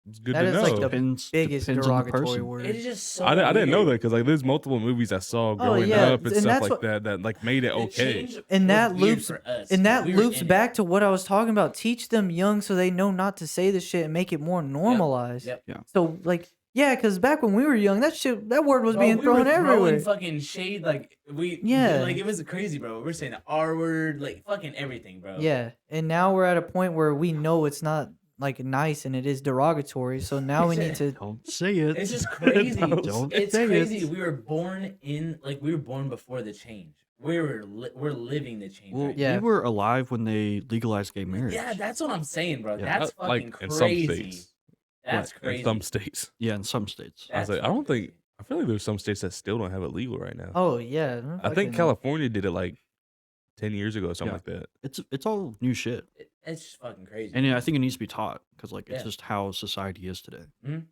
it's good
That
to
is
know.
like the
Depends-
biggest
depends on the
derogatory
person.
word.
It is just so.
I didn't know that
weird.
because like there's multiple movies I saw growing
yeah,
up and
and
stuff
that's
like
what-
that like made it
The
okay.
change
And
was
that
weird
loops-
for us,
And that
we were
loops
in it.
back to what I was talking about. Teach them young so they know not to say this shit and make it more normalized.
Yep.
Yeah.
So like, yeah, because back when we were young, that word was
Bro,
being
we
thrown
were
everywhere.
throwing fucking shade, like
Yeah.
like it was crazy, bro. We're saying the R word, like fucking everything, bro.
Yeah, and now we're at a point where we know it's not like nice and it is derogatory. So now we need to.
Don't say it.
It's just crazy.
Don't
It's
say
crazy.
it.
We were born before the change. We're living the change.
Well,
right
Yeah.
we were alive when they legalized gay
now.
marriage.
Yeah, that's what I'm saying, bro.
Yeah.
That's
Like,
fucking
in some
crazy.
states.
That's
In
crazy.
some states.
Yeah, in some states.
I was
That's
like, I don't
fucking
think. I feel like there's some states that still don't have it legal right now.
Oh yeah,
I think California did it like 10 years ago, or something
Yeah.
like that.
It's all new shit,
It's just fucking crazy.
and I think it needs to be taught because like it's
Yeah.
just how society is today.
Mhm.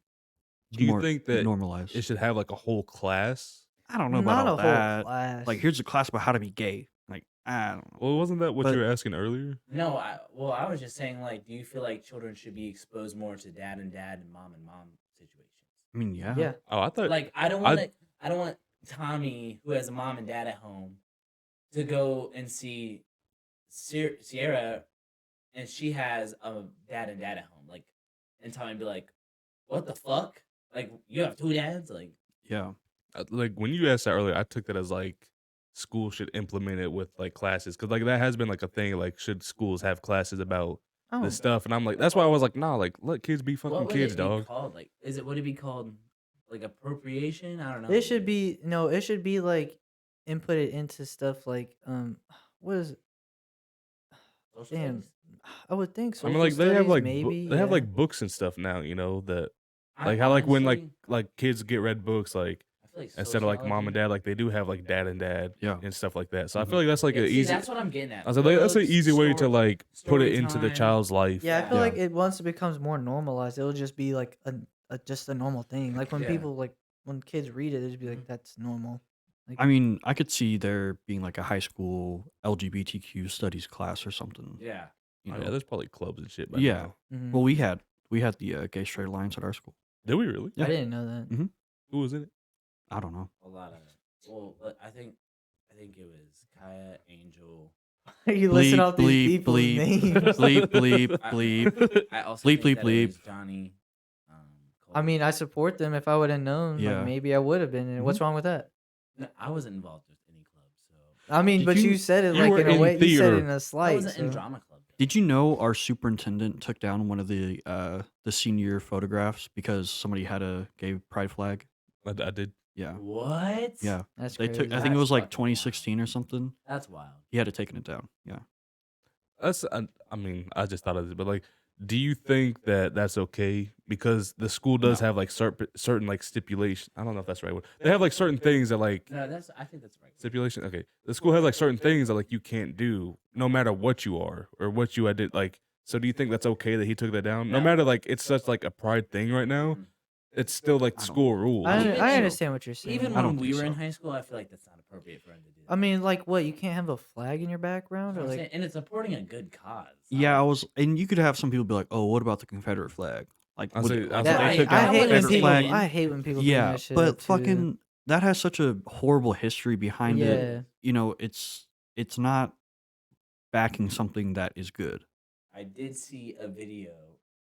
It's
Do you
more
think that
normalized?
it should have like a whole class?
I don't know
not
about
a
all
whole
that.
class.
Like, here's a class about how to be gay. Like, I don't know.
Well, wasn't that what
But-
you were asking earlier?
No, I was just saying, like, do you feel like children should be exposed more to dad and mom situations?
I mean, yeah.
yeah,
Oh, I thought.
Like, I don't want Tommy, who has a mom and dad at home, to go and see Sierra, and she has a dad at home. Like, and Tommy be like, "What the fuck? Like, you have two dads? Like,
Yeah.
like when you asked that earlier, I took that as like school should implement it with like classes because like that has been like a thing. Like, should schools have classes about
oh,
this stuff? And I'm like, that's why I was like, nah, like let kids be fucking
what would
kids,
it be
dog.
called? Like, would it be called like appropriation? I don't know.
it should be no. It should be like inputted into stuff like what is it?
Social
Damn,
studies?
I would think so.
I mean, like they have like
maybe
they have
yeah.
like books and stuff now, you know, that
I
like how like when
honestly-
like kids get read books like
I feel like
instead of like mom and
sociology-
dad, like they do have like dad and dad
Yeah.
and stuff like that. So I
Mhm.
feel like that's like
Yeah,
an
see,
easy.
That's what I'm getting at.
I was like, that's an
Books,
easy way to
story-
like put
story
it into the
time.
child's life.
Yeah, I feel
Yeah.
like it once it becomes more normalized, it'll just be like a just a normal thing. Like when
Yeah.
people like when kids read it, it'll just be like that's normal.
I mean, I could see there being like a high school LGBTQ studies class or something.
Yeah.
You
Oh,
know?
yeah, there's probably clubs and shit. By
Yeah.
now.
Mhm.
Well, we had the Gay Straight Alliance at our school.
Did we really?
Yeah.
I didn't know that.
Who was in it?
I don't know.
A lot of. Well, I think it was Kaya, Angel.
You listen off these
bleep,
people's
bleep,
names.
bleep, bleep,
I-
bleep.
I also
Bleep,
think
bleep,
that it was
bleep.
Johnny.
I mean, I support them. If I would have known,
Yeah.
like maybe I would have been in it. What's wrong with that?
No, I wasn't involved with any club, so
I mean,
Did
but
you-
you said it
you
like
were
in a
in
way. You said
theater.
it in a
I
slight.
wasn't in
so-
drama club.
Did you know our superintendent took down one of the senior photographs because somebody had a gay pride flag?
I did.
Yeah.
What?
Yeah.
That's
They
crazy.
took I think it
That's
was like
fucking wild.
2016 or something.
That's wild.
He had to taken it down. Yeah.
That's. I mean, I just thought of it, but like, do you think that that's okay? Because the school does
No.
have like certain like stipulation. I don't know if that's the right word. They have like certain things that like
No, I think that's right.
stipulation. Okay, the school has like certain things that like you can't do, no matter what you are or what you did. Like So do you think that's okay that he took that down? No
No.
matter like it's such like a pride thing right now,
Mhm.
it's still like
I don't
school rules.
I,
Even
I
in-
understand what you're saying.
Even
I
when
don't
we
think
were in
so.
high school, I feel like that's not appropriate for him to do that.
I mean, like, what? You can't have a flag in your background,
That's
or
what I'm
like,
saying, and it's supporting a good cause.
Yeah, and you could have some people be like, "Oh, what about the Confederate flag?" Like,
I
would
say-
it-
I
like,
say
they
Right,
took
I
down
I
the
hate when
wouldn't
Confederate
people.
flag.
opinion.
I hate when people bring
Yeah,
that shit
but
up too.
fucking that has such a horrible history behind
Yeah.
it. You know, it's not backing something that is good.
I did see a video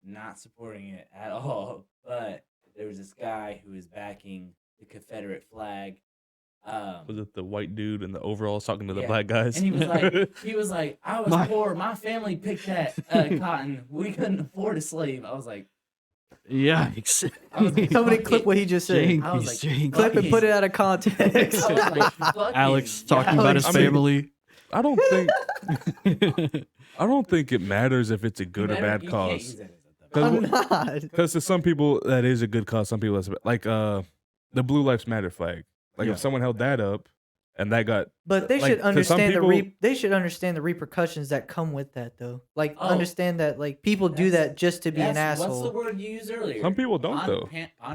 not supporting it at all, but there was this guy who was backing the Confederate flag.
Was it the white dude in the overalls talking to the
Yeah.
black guys?
And he was like, I was poor. My family picked that cotton. We couldn't afford a slave. I was like,
Yeah,
I was like,
Somebody
fuck
clip
it.
what he just said.
I was like,
Clip and put it out of
I
context.
was like, fucking
Alex talking about his
I mean-
family.
I don't think I don't think it matters if it's a good or bad
You can't
cause.
use that as a
I'm not.
Because to some people that is a good cause, some people that's like the Blue Lives Matter flag. Like
Yeah.
if someone held that up and that got
But they
like,
should
to some
understand
people-
they should understand the repercussions that come with that, though. Like,
Oh.
understand that like people do
That's-
that just to be an
What's the
asshole.
word you used earlier?
Some people don't, though.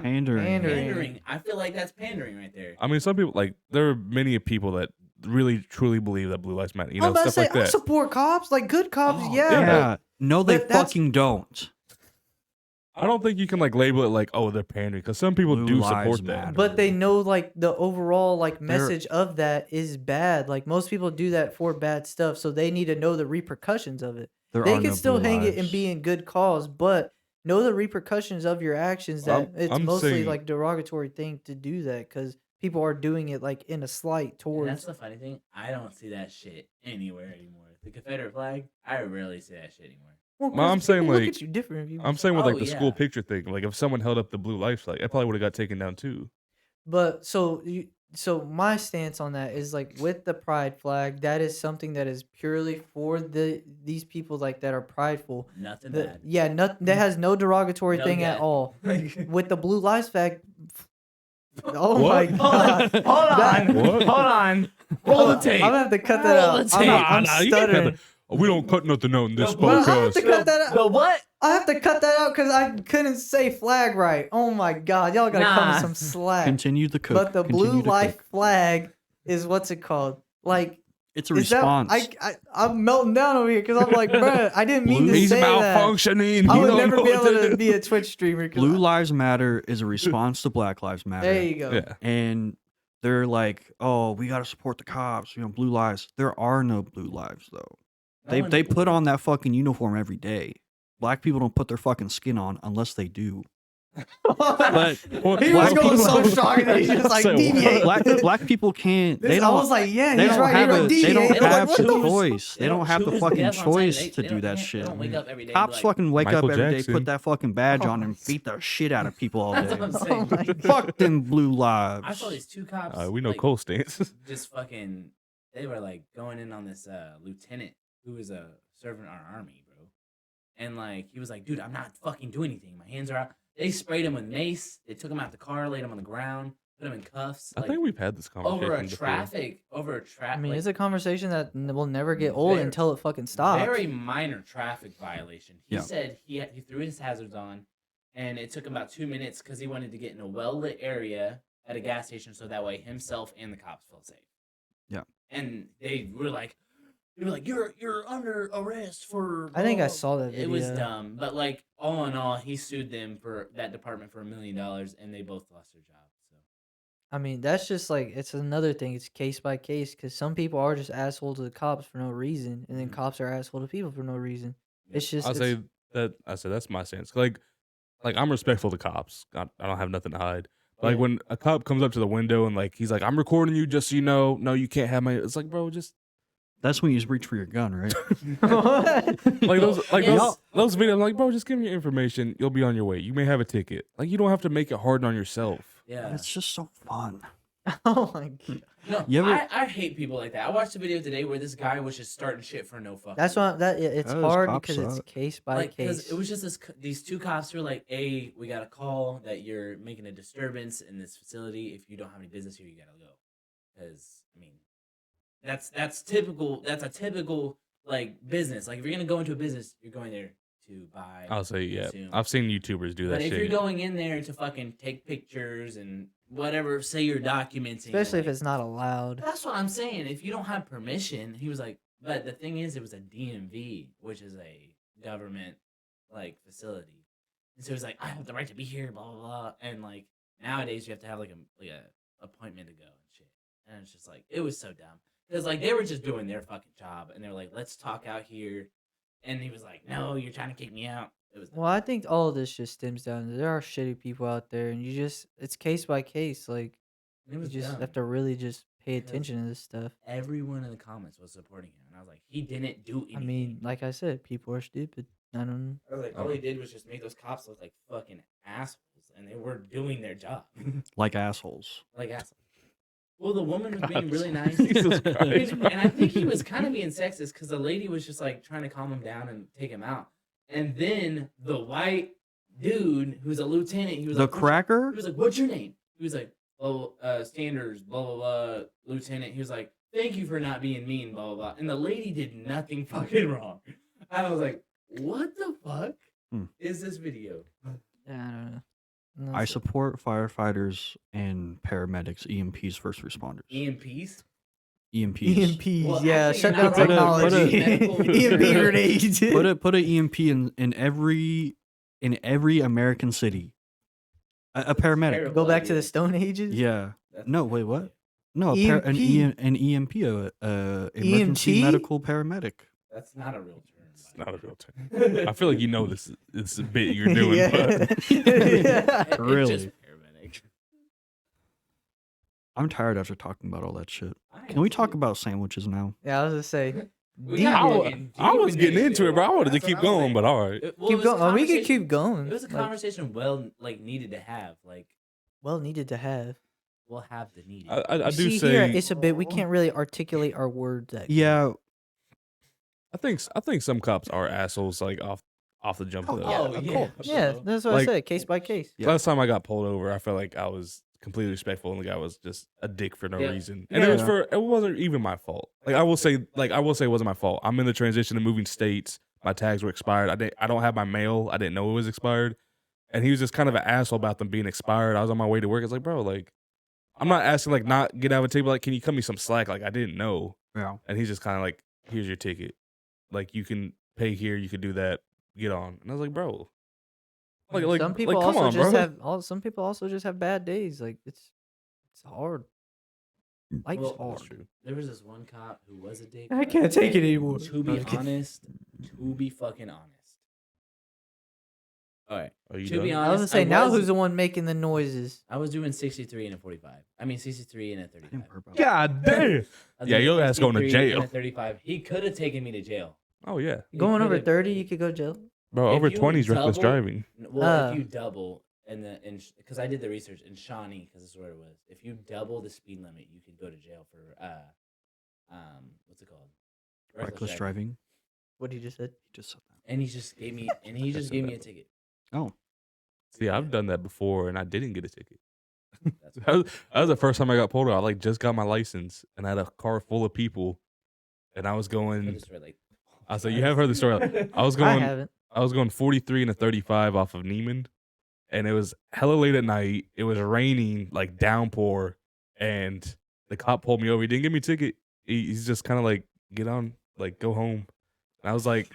Pandering.
Pandering. I feel like that's pandering right there.
I mean, some people like there are many people that really truly believe that Blue Lives Matter. You know,
I'm about to
stuff
say
like
I
that.
support cops, like good cops.
Oh,
yeah,
Yeah, no, they
but that's-
fucking don't.
I don't think you can like label it like, oh, they're pandering, because some people
Blue
do
Lives
support
Matter.
that.
but they know like the overall like
They're-
message of that is bad. Like most people do that for bad stuff, so they need to know the repercussions of it.
There
They
are
can
no
still
blue
hang it and
lives.
be in good cause, but know the repercussions of your actions. That it's
I'm
mostly
saying-
like derogatory thing to do that because people are doing it like in a slight
And
towards.
that's the funny thing. I don't see that shit anywhere anymore. The Confederate flag, I rarely see that shit anymore.
Well,
Well, I'm
'cause
saying,
people look
like-
at you different. If you
I'm saying with like
Oh,
the school
yeah.
picture thing. Like if someone held up the Blue Lives flag, it probably would have got taken down too.
But so my stance on that is like with the pride flag, that is something that is purely for these people like that are prideful.
Nothing
The-
bad.
yeah, that has no derogatory
No
thing at
death.
all.
Like-
With the blue lives flag, oh
What?
my god!
Hold on.
What?
Hold on. Roll the
I'm
tape.
gonna have to cut that
Roll
out.
the
I'm,
tape.
I'm
Nah, you can't cut
stuttering.
that. Oh, we don't cut nothing out in this
No, but
I have
podcast.
to cut that out.
The what?
I have to cut that out because I couldn't say flag right. Oh my god, y'all gotta cut me
Nah.
some slack.
Continue the cook.
But the
Continue
blue
to
life
cook.
flag is what's it called? Like
It's a
is that-
response.
I'm melting down over here because I'm like, bruh, I didn't mean to
He's
say that.
malfunctioning.
I
He
would
don't
never
know
be
what
able
to
to
do.
be a Twitch streamer. 'cause
Blue Lives Matter is a response to Black Lives Matter.
There you go.
Yeah.
And they're like, "Oh, we got to support the cops." You know, blue lives. There are no blue lives though. They put on that fucking uniform every day. Black people don't put their fucking skin on unless they do. But
he was
black
going so
people-
strong and he just like
So what?
deviate.
black people can't. They
I
don't.
was like, yeah,
They
he's
don't
right.
have
He
a.
don't
They
deviate.
don't
I'm like,
have
what
the
the
choice. They don't have the
choose.
fucking
That's what I'm saying.
choice
They
to do
don't-
that
they
shit.
don't wake up every day and be
Cops
like,
fucking wake
Michael
up every day,
Jackson.
put that fucking badge on,
Oh.
and beat the shit out of people all
That's
day.
what I'm
Oh
saying.
my God.
Fuck them blue lives.
I saw these two cops.
We know
like,
Cole stance.
just fucking. They were like going in on this lieutenant who was serving our army, bro. And like he was like, dude, I'm not fucking doing anything. My hands are out. They sprayed him with mace. They took him out the car, laid him on the ground, put him in cuffs.
I
like,
think we've had this conversation
over a
before.
over a
I
traffic.
mean, it's a conversation that will never get old
Very-
until it fucking stops.
Very minor traffic violation. He
Yeah.
said he threw his hazards on, and it took him about 2 minutes because he wanted to get in a well lit area at a gas station so that way himself and the cops felt safe.
Yeah.
And they were like, you're under arrest for.
I think I
blah."
saw that
It was
video.
dumb, but like all in all, he sued them for that department for $1 million, and they both lost their jobs. So
I mean, that's just like it's another thing. It's case by case because some people are just asshole to the cops for no reason, and then
Mhm.
cops are asshole to people for no reason.
yeah.
It's just
I'll
it's-
say that. I said that's my stance. Like I'm respectful to cops. I don't have nothing to hide. Like
Yeah.
when a cop comes up to the window and like he's like, "I'm recording you, just so you know." No, you can't have my. It's like, bro, just
That's when you just reach for your gun, right?
like those, like
Yes.
those videos. I'm like, bro, just give me your information. You'll be on your way. You may have a ticket. Like you don't have to make it hard on yourself.
Yeah.
It's just so fun.
oh my god,
No,
You ever-
I hate people like that. I watched a video today where this guy was just starting shit for no fucking.
that's why it's
Those
hard
cops
because it's
suck.
case by
like because
case.
it was just these two cops who were like, "Hey, we got a call that you're making a disturbance in this facility. If you don't have any business here, you gotta go." Because I mean, that's typical. That's a typical like business. Like if you're gonna go into a business, you're going there to buy.
I'll say, yeah.
consume.
I've seen YouTubers do that
But if
shit.
you're going in there to fucking take pictures and whatever, say you're documenting,
Especially if
like,
it's not allowed.
that's what I'm saying. If you don't have permission, he was like, but the thing is, it was a DMV, which is a government like facility, and so he's like, I have the right to be here, blah blah blah, and like nowadays you have to have like a appointment to go and shit, and it's just like it was so dumb because like they were just doing their fucking job, and they were like, let's talk out here, and he was like, no, you're trying to kick me out. It was
Well, I think all of this just stems down to there are shitty people out there, and it's case by case. Like,
it
you
was
just
dumb.
have to really just pay
Because
attention to this stuff.
Everyone in the comments was supporting him, and I was like, he didn't do anything.
I mean, like I said, people are stupid. I don't
I was like, all he did was just make those cops look like fucking assholes, and they were doing their job
Like assholes.
like assholes. Well, the woman was being really nice,
Jesus Christ.
and I think he was kind of being sexist because the lady was just like trying to calm him down and take him out, and then the white dude who's a lieutenant, he was
The
like,
cracker?
he was like, "What's your name?" He was like, "Oh, Standers, blah blah blah, lieutenant." He was like, "Thank you for not being mean, blah blah blah." And the lady did nothing fucking wrong. I was like, "What the fuck is this video?"
Yeah, I don't know. No,
I
it's-
support firefighters and paramedics, EMPs, first responders.
EMPs.
EMPs.
EMPs,
Well,
yeah,
actually,
shut
you're
down
not wrong.
technology.
Medical-
EMP grenades.
Put a EMP in every American city. A paramedic.
terrible.
Go back to the
idea.
Stone Ages.
Yeah.
That's
No, wait, what? No, an EMP, emergency
EMT?
medical paramedic.
That's not a real term.
It's not a real term. I feel like you know this is a bit you're doing,
Yeah.
but
Yeah.
It's
Really?
just paramedic.
I'm tired after talking about all that shit.
I
Can we
am
talk
too.
about sandwiches now?
Yeah, I was gonna say.
We
deep
got
I,
it.
wa-
fucking
I was
deep
getting
this
into it,
shit.
bro. I wanted to
That's
keep
what I was
going,
saying.
but all right.
Well, it
Keep
was a
going. We could
conversation-
keep going.
It was a
Like,
conversation like needed to have. Like
well needed to have.
we'll have the need.
I
You
do
see here,
say
it's a bit. We can't really articulate our words. That good.
Yeah.
I think some cops are assholes like off the jump.
Oh,
though.
yeah,
Oh,
of
yeah.
course.
Yeah, that's what
Like-
I said. Case by case.
Yeah.
Last time I got pulled over, I felt like I was completely respectful, and the guy was just a dick for no
Yeah.
reason. And it was
Yeah.
it wasn't even my fault. I will say it wasn't my fault. I'm in the transition of moving states. My tags were expired. I don't have my mail. I didn't know it was expired, and he was just kind of an asshole about them being expired. I was on my way to work. It's like, bro, like I'm not asking like not get out of a table. Like, can you cut me some slack? Like I didn't know,
Yeah.
and he's just kind of like, here's your ticket. Like you can pay here. You could do that. Get on. And I was like, bro.
Some people
come
also
on,
just
bro.
some people also just have bad days. Like it's hard. Life's
Well,
hard.
That's true.
There was this one cop who was a dick.
I
but
can't take it anymore.
To be honest, to be fucking honest. All right.
Are you
To be
done?
I was gonna
honest,
say now who's the one making the noises?
I was doing 63 and a 45. I mean 63 and a
I
35.
didn't worry about
God damn.
I was
Yeah,
doing
your ass going to
63 and
jail.
a 35. He could have taken me to jail.
Oh yeah,
He
Going over
could've-
30, you could go to jail.
bro.
If
Over
you
20s reckless
double-
driving.
Well, if you double because I did the research in Shawnee, because this is where it was. If you double the speed limit, you could go to jail for what's it called?
reckless driving.
What he just said.
He just said that.
And he just gave me a ticket.
Oh.
See, I've done that before, and I didn't get a ticket.
That's
That was the first time I got pulled over. I like just got my license, and I had a car full of people, and I was
I
going.
just read, like,
I was like, you have heard the story. I was
I
going.
haven't.
I was going 43 and a 35 off of Neiman, and it was hella late at night. It was raining, like downpour, and the cop pulled me over. He didn't give me a ticket. He's just kind of like, get on, like go home. And I was like,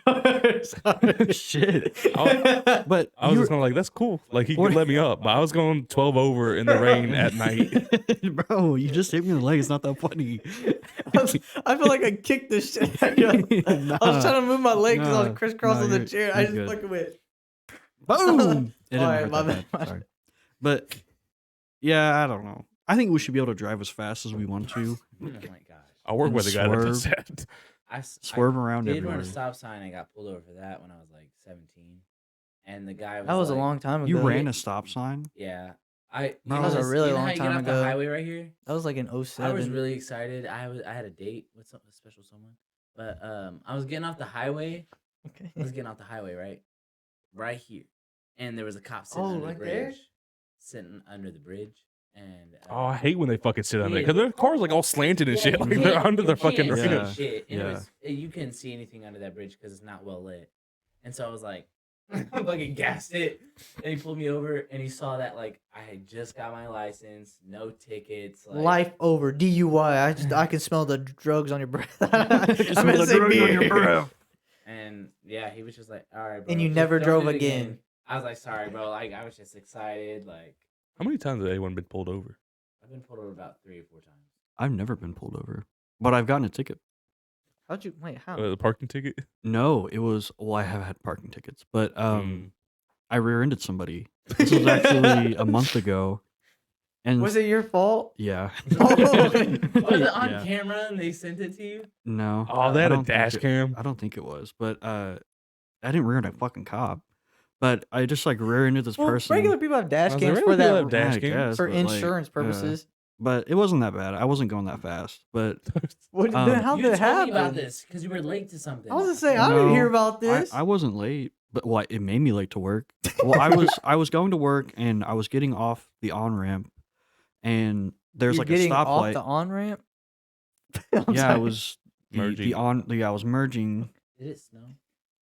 Shit.
but I was
you
just kind of like, that's cool. Like he could let me up, but I was going 12 over in the rain at night.
Bro, you just hit me in the leg. It's not that funny.
I feel like I kicked this shit. I was trying to move my leg because I
Nah,
was crisscrossing
nah,
the chair. I
you're
just
good.
fucking went.
Boom. It didn't
Alright,
hurt
my
that
bad,
bad.
my
Sorry. But yeah, I don't know. I think we should be able to drive as fast as we want to.
oh my gosh.
I work
And
with a guy that does
swerve.
that.
Swerve around
I did
everywhere.
run a stop sign. I got pulled over for that when I was like 17. And the guy was
That was a
like-
long time ago.
You ran a stop sign?
Yeah.
That was a really long
how you
time
get off
ago.
the highway right here?
That was like in 07.
I was really excited. I had a date with a special someone. But I was getting off the highway.
Okay.
I was getting off the highway, right here. And there was a cop sitting
Oh,
under the
right
bridge.
there?
Sitting under the bridge. And
Oh, I hate when they fucking sit on it
yeah.
because their car's like all slanted and shit. Like
you
they're
can't-
under
you
their fucking
can't see
Yeah.
radio.
shit. And
Yeah.
you couldn't see anything under that bridge because it's not well lit. And so I was like, I fucking gassed it. And he pulled me over and he saw that like I had just got my license, no tickets. Like,
Life over DUI. I can smell the drugs on your breath. I'm
Smell
gonna
the
say
drugs on your
beer.
breath.
And yeah, he was just like, all right, bro.
And you
just
never
don't
drove
do it
again.
I was like, sorry, bro. Like I was just excited. Like
How many times has anyone been pulled over?
I've been pulled over about 3 or 4 times.
I've never been pulled over, but I've gotten a ticket.
How'd you wait? How?
The parking ticket?
No, it was. Well, I have had parking tickets, but
Mm.
I rear-ended somebody. This was actually a month ago, and
Was it your fault?
yeah.
Was it on
Yeah.
camera and they sent it to you?
No.
Oh, they
I
had a
don't think
dash
it-
cam.
I don't think it was, but I didn't rear-end a fucking cop, but I just like rear-ended this
Well,
person.
regular people have dash
I was like,
cams
regular
for
people
that
have dash
I
cams.
guess,
for
but, like,
insurance
yeah.
purposes.
But it wasn't that bad. I wasn't going that fast. But
What?
Um,
Then how
you
did it
told me about
happen?
this because you were late to something.
I was gonna say I didn't
No,
hear about this.
I wasn't late, but well, it made me late to work. Well, I was going to work and I was getting off the on ramp, and there's
You're
like a
getting off
stoplight.
the on ramp.
Yeah, I was
Merging.
I was merging.
Did it snow?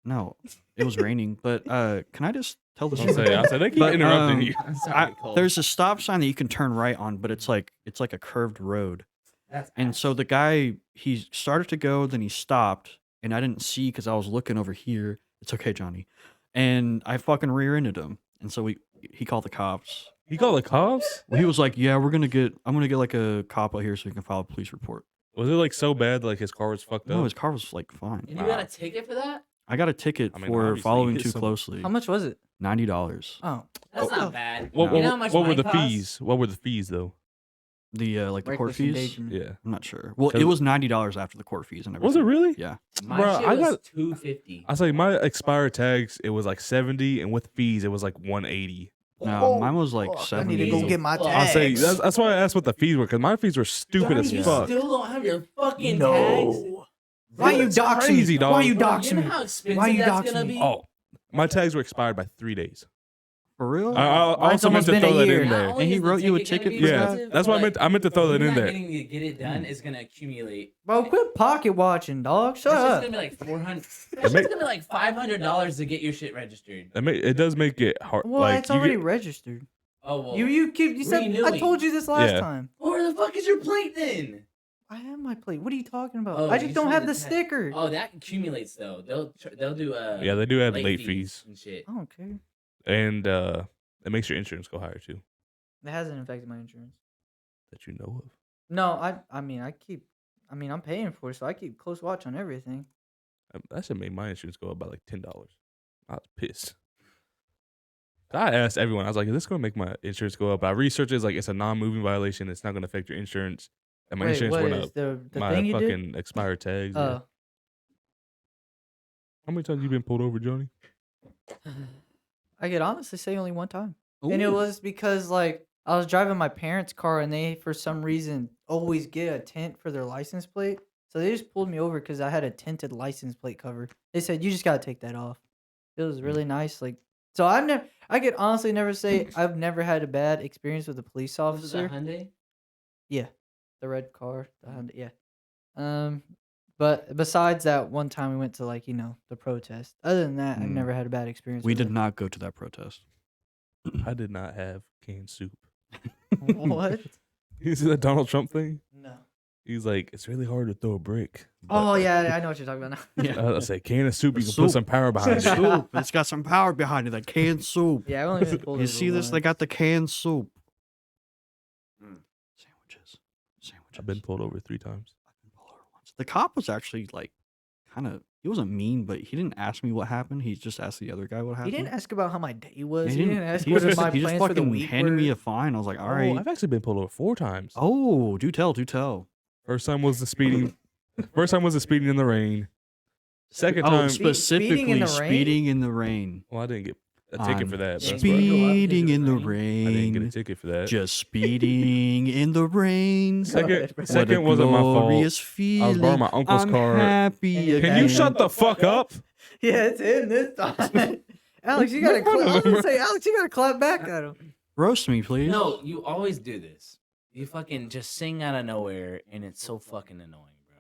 No, it was raining. But can I just tell the
I said they keep
But,
interrupting
um,
you.
I'm sorry, Cole.
There's a stop sign that you can turn right on, but it's like a curved road.
That's
And
ass.
so the guy, he started to go, then he stopped, and I didn't see because I was looking over here. It's okay, Johnny. And I fucking rear-ended him. And so he called the cops.
He called the cops?
Well, he was like, "Yeah, I'm gonna get like a cop out here so we can file a police report."
Was it like so bad like his car was fucked
No,
up?
his car was like fine.
And you got a ticket for that?
I got a ticket
I mean,
for
obviously,
following
it's
too
some-
closely.
How much was it?
$90.
Oh,
That's
Oh.
not bad.
What,
No.
You know how much
what were
mine
the
costs?
fees? What were the fees though?
The like the court
reckless
fees.
endangerment.
Yeah.
I'm not sure. Well,
'Cause-
it was $90 after the court fees and everything.
Was it really?
Yeah.
My
Bruh,
shit
I
was
got-
$250.
I say my expired tags, it was like 70, and with fees, it was like 180.
No, mine was like
fuck, I
70.
need to go get my
Fuck.
I say
tags.
that's why I asked what the fees were, because my fees were stupid
Johnny,
as
you
fuck.
still don't have your fucking tags?
No. Why you
That's
doxing
crazy,
me?
dog.
Why you
Bro,
doxing
you know
me?
how expensive
Why you
that's
doxing
gonna
me?
be?
Oh, my tags were expired by 3 days.
For real?
I
Mine's
also meant
almost
to
been a
throw that
year.
in
Not
there.
only
And he
is the
wrote you a
ticket gonna
ticket
be
for
Yeah,
expensive,
that's why
but
I meant to throw that
you
in
not
there.
getting to get it done is gonna accumulate.
Bro, quit pocket watching, dog. Shut
That's just
up.
gonna be like 400. That's just gonna be like $500 to get your shit registered.
It does make it hard.
Well,
like,
it's
you
already
get-
registered.
Oh well.
You said I
renewing.
told you this last
Yeah.
time.
Where the fuck is your plate then?
I have my plate. What are you talking about?
Oh,
I
you
just don't
said
have
the
the
tag.
sticker.
Oh, that accumulates though. They'll do
yeah, they do add late fees,
and shit.
I don't care.
and it makes your insurance go higher too.
It hasn't affected my insurance.
That you know of.
No, I'm paying for it, so I keep close watch on everything.
That should make my insurance go up by like $10. I was pissed. I asked everyone. I was like, "Is this going to make my insurance go up?" I researched it. It's like it's a non-moving violation. It's not going to affect your insurance. And my
Wait,
insurance
what
went
is
up.
the
My
thing you did?
fucking expired tags. Yeah. How many times you been pulled over, Johnny?
I could honestly say only one time. And it
Ooh.
was because like I was driving my parents' car and they for some reason always get a tint for their license plate. So they just pulled me over because I had a tinted license plate cover. They said you just gotta take that off. It was really nice. Like so I could honestly never say I've never had a bad experience with a police
Was it the
officer.
Hyundai?
Yeah. The red car. The Honda, yeah. But besides that one time we went to like, the protest. Other than that, I've
Mm.
never had a bad experience
We
with
did
it.
not go to that protest.
I did not have canned soup.
What?
You see that Donald Trump thing?
No.
He's like, it's really hard to throw a brick.
Oh yeah, I know what you're talking about now.
Yeah.
I say can of soup. You can
Soup.
put some power behind it.
Soup. It's got some power behind it. That canned soup.
Yeah, I've only been pulled
You
over
see this? They
once.
got the canned soup. Sandwiches.
I've been pulled over 3 times.
The cop was actually like, kind of. He wasn't mean, but he didn't ask me what happened. He just asked the other guy what
He
happened.
didn't ask about how my day was.
Yeah,
He didn't ask
he
what
just,
my
he just
plans for the
fucking
week
handed
were.
me a fine. I was like, all right.
Oh, I've actually been pulled over 4 times.
Oh, do tell, do tell.
First time was the speeding. First time was the speeding in the rain. Second
Oh,
time,
specifically
the rain?
speeding in the rain.
well, I didn't get a ticket
I'm
for that.
Yeah,
But
Speeding in the
rain.
I didn't get a
rain.
ticket for that.
Just speeding in the rain.
Second,
What a
second wasn't my fault.
glorious
I
feeling.
was borrowing my uncle's
I'm
car.
happy
Can you
again.
Can you shut the fuck up?
Yeah, it's him this time. Alex, you gotta
Make fun
clap. I
of
was
him.
gonna say, Alex, you gotta clap back at him.
Roast me, please.
No, you always do this. You fucking just sing out of nowhere, and it's so fucking annoying, bro.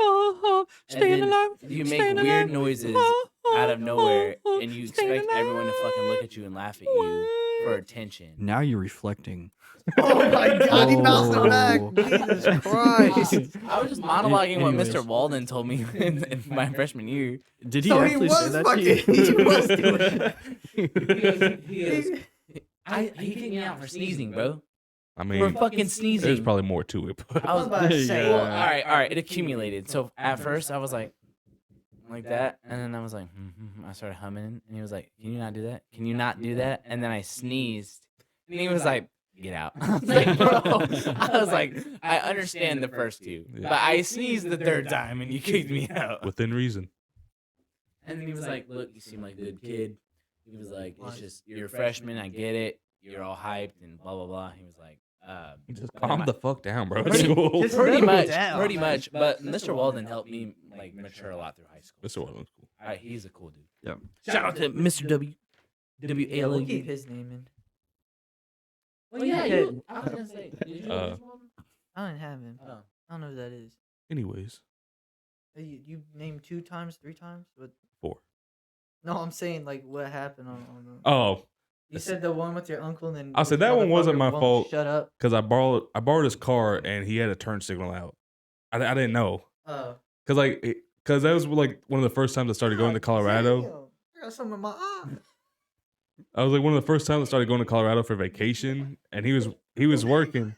And
Staying
then
alive.
you make
staying
weird
alive.
noises out of nowhere, and you expect everyone to fucking look at you and laugh at you for attention.
Now you're reflecting.
Oh my god, he bounced it back.
Oh.
Jesus Christ.
I was just monologuing what
Anyways.
Mr. Walden told me in my freshman year.
Did he
So he
actually say
was
that
fucking.
to you?
He was doing that.
He goes, he kicked me out for sneezing, bro.
I
For
mean,
fucking
there's
sneezing.
probably more to it. But
I was
about to say.
well, all right. It accumulated. So at first I was like that, and then I was like, I started humming, and he was like, "Can you not do that? Can you not do that?" And then I sneezed, and he was like, "Get out." I was like, "Bro," I was like, "I understand the first two,
Yeah.
but I sneezed the third time, and you kicked me out."
within reason.
And then he was like, "Look, you seem like a good kid." He was like, "It's just you're a freshman. I get it. You're all hyped and blah blah blah." He was like,
Just
but
calm
my-
the fuck down, bro.
Pretty-
It's cool.
just-
pretty
Settle
much,
down.
pretty much. But Mr. Walden helped me like mature a lot through high school.
Mr. Walden's cool.
All right, he's a cool dude.
Yep.
Shout out to Mr. W.
Yeah, we'll keep his name in.
Well, yeah, you. I was gonna say. Did you know
Uh,
Mr. Walden?
I don't have him.
Oh.
I don't know who that is.
Anyways,
You named 2 times, 3 times? What?
4.
No, I'm saying like what happened on the.
Oh,
You said the one with your uncle, and then
I said
this
that one wasn't
motherfucker
my
won't
fault.
Shut up.
because I borrowed his car and he had a turn signal out. I didn't know
Oh.
because that was like one of the first times I started going to Colorado.
Damn, I got something in my eye.
I was like one of the first times I started going to Colorado for vacation, and he was working.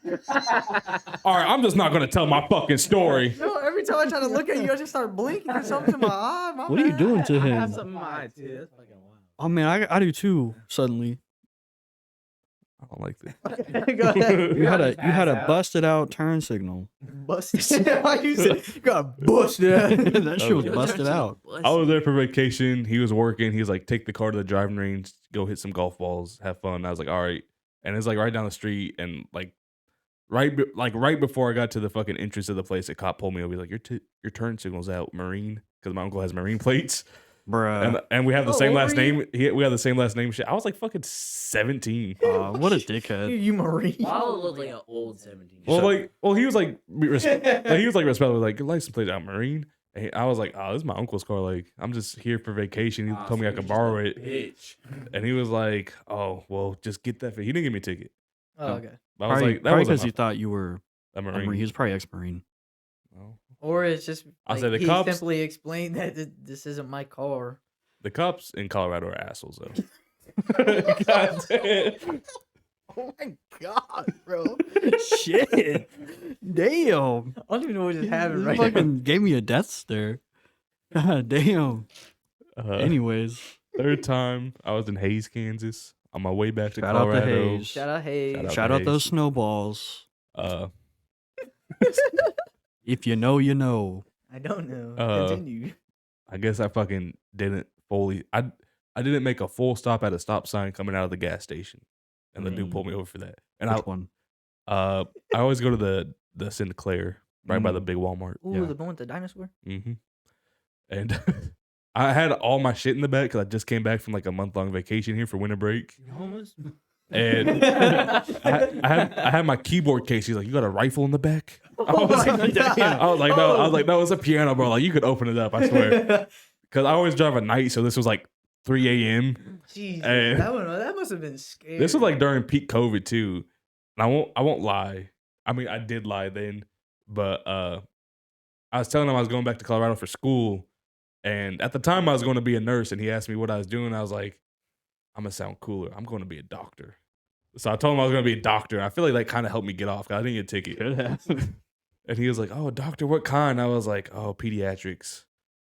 All right, I'm just not gonna tell my fucking story.
No, every time I try to look at you, I just start blinking because something's in my eye. My
What are you
bad.
doing to
I have
him?
something in my eye too. That's fucking wild.
Oh man, I do too. Suddenly,
I don't like that.
Go ahead.
you had a
Pass out.
busted out turn signal.
Busted. Like you said, you got busted.
That shit was
Okay.
busted out.
I was there for vacation. He was working. He was like, take the car to the driving range, go hit some golf balls, have fun. I was like, all right. And it's like right down the street, and like right before I got to the fucking entrance of the place, a cop pulled me over. He's like, your turn signal's out, Marine, because my uncle has Marine plates,
Bruh.
and we have the
Oh,
same
what
last
were you?
name. We have the same last name. Shit, I was like fucking 17.
What a dickhead.
You Marine.
Waldo looked like an old 17.
Well, he was like, respectful, like your license plate out, Marine. And I was like, oh, this is my uncle's car. Like, I'm just here for vacation. He told me I could borrow it.
Bitch.
And he was like, "Oh, well, just get that." He didn't give me a ticket.
Oh, okay.
I was
Probably
like, "That was
because he thought you were
a
a
Marine."
Marine. He was probably ex-Marine.
Well,
Or it's just
I
like,
said the
he
cops-
simply explained that this isn't my car.
the cops in Colorado are assholes, though. God damn.
Oh my god, bro!
Shit. Damn.
I don't even know what just happened
You
right
fucking gave me a death stare. God damn.
Uh,
Anyways,
third time I was in Hayes, Kansas, on my way back to
Shout out to
Colorado.
Hayes.
now. Shout out, hey.
Shout out.
shout out
Hayes.
those snowballs.
Uh,
If you know, you know.
I don't know.
Uh,
Continue.
I guess I fucking didn't fully. I didn't make a full stop at a stop sign coming out of the gas station, and the dude pulled me over for that. And
Which one?
I always go to the Sinclair right by the big Walmart.
Ooh,
yeah.
the one with the dinosaur.
Mm-hmm. And I had all my shit in the back because I just came back from like a month-long vacation here for winter break. And I had my keyboard case. He's like, "You got a rifle in the back?" I was like, "No." I was like, "No, it's a piano, bro. Like, you could open it up. I swear." Because I always drive at night, so this was like 3 a.m.
Jesus,
Hey.
that must have been scary.
This was like during peak COVID too. And I won't lie. I mean, I did lie then, but I was telling him I was going back to Colorado for school, and at the time I was going to be a nurse, and he asked me what I was doing. I was like, "I'm gonna sound cooler. I'm going to be a doctor." So I told him I was going to be a doctor. And I feel like that kind of helped me get off. 'Cause I didn't get a ticket. And he was like, "Oh, doctor, what kind?" I was like, "Oh, pediatrics."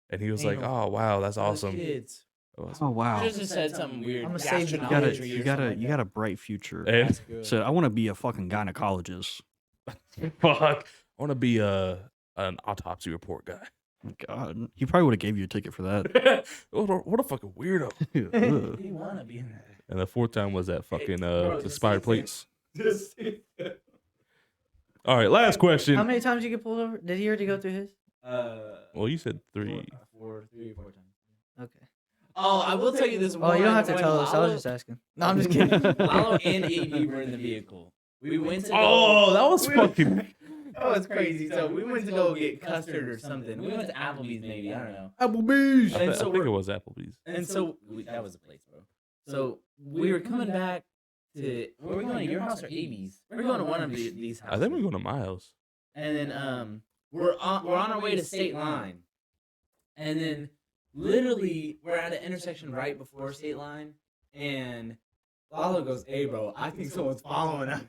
And he was like,
Anal.
"Oh, wow, that's awesome."
Kids.
Oh wow.
You just said something weird.
I'ma save the
You got a
kids.
you got a bright future.
And
So I want to be a fucking gynecologist.
fuck, I want to be an autopsy report guy.
God, he probably would have gave you a ticket for that.
What a fucking weirdo.
Ugh.
You wanna be in that?
And the fourth time was that fucking
bro,
the
just
expired
sit
plates.
Just
All right, last question.
How many times you get pulled over? Did he already go through his?
Well, you said 3.
3 or 4 times.
Okay.
Oh, I will tell you this.
Oh, you don't have to
when
tell us. I was just asking. No, I'm just kidding.
Lalo and AB were in the vehicle. We went to
Oh, that was fucking.
That was crazy. So we went to go get custard or something. We went to Applebee's maybe. I don't know.
Applebee's.
I,
And
thi-
so
I think
we're-
it was Applebee's.
And so that was the place, bro. So we were coming back to. Were we going to your house or AB's? We're going to one of these houses.
I think we're going to my house.
And then we're on our way to State Line. And then literally we're at an intersection right before State Line, and Lalo goes, "Hey, bro, I think someone's following us."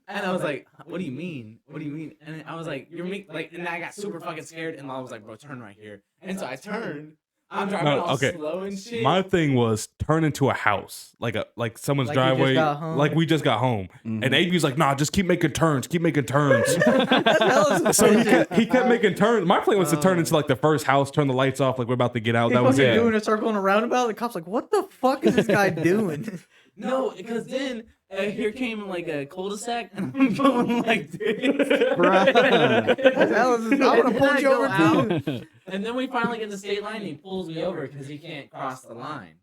And I was like, "What do you mean? What do you mean?" And I was like, "You're like," and I got super fucking scared, and Lalo was like, "Bro, turn right here." And so I turned. I'm driving
No,
all
okay.
slow and shit.
My thing was turn into a house, like someone's
Like you just
driveway,
got home?
like we just got home.
Mhm.
And AB's like, "Nah, just keep making turns, keep making turns."
That's hella
So he
suspicious.
kept making turns. My plan was to turn into like the first house, turn the lights off, like we're about to get out.
He
That was
fucking
it.
doing a circle in a roundabout. The cop's like, "What the fuck is this guy doing?"
No, because then here came like a cul-de-sac, and I'm going like this.
Bruh.
I'm gonna pull you over too.
And then we finally get to State Line, and he pulls me over because he can't cross the line.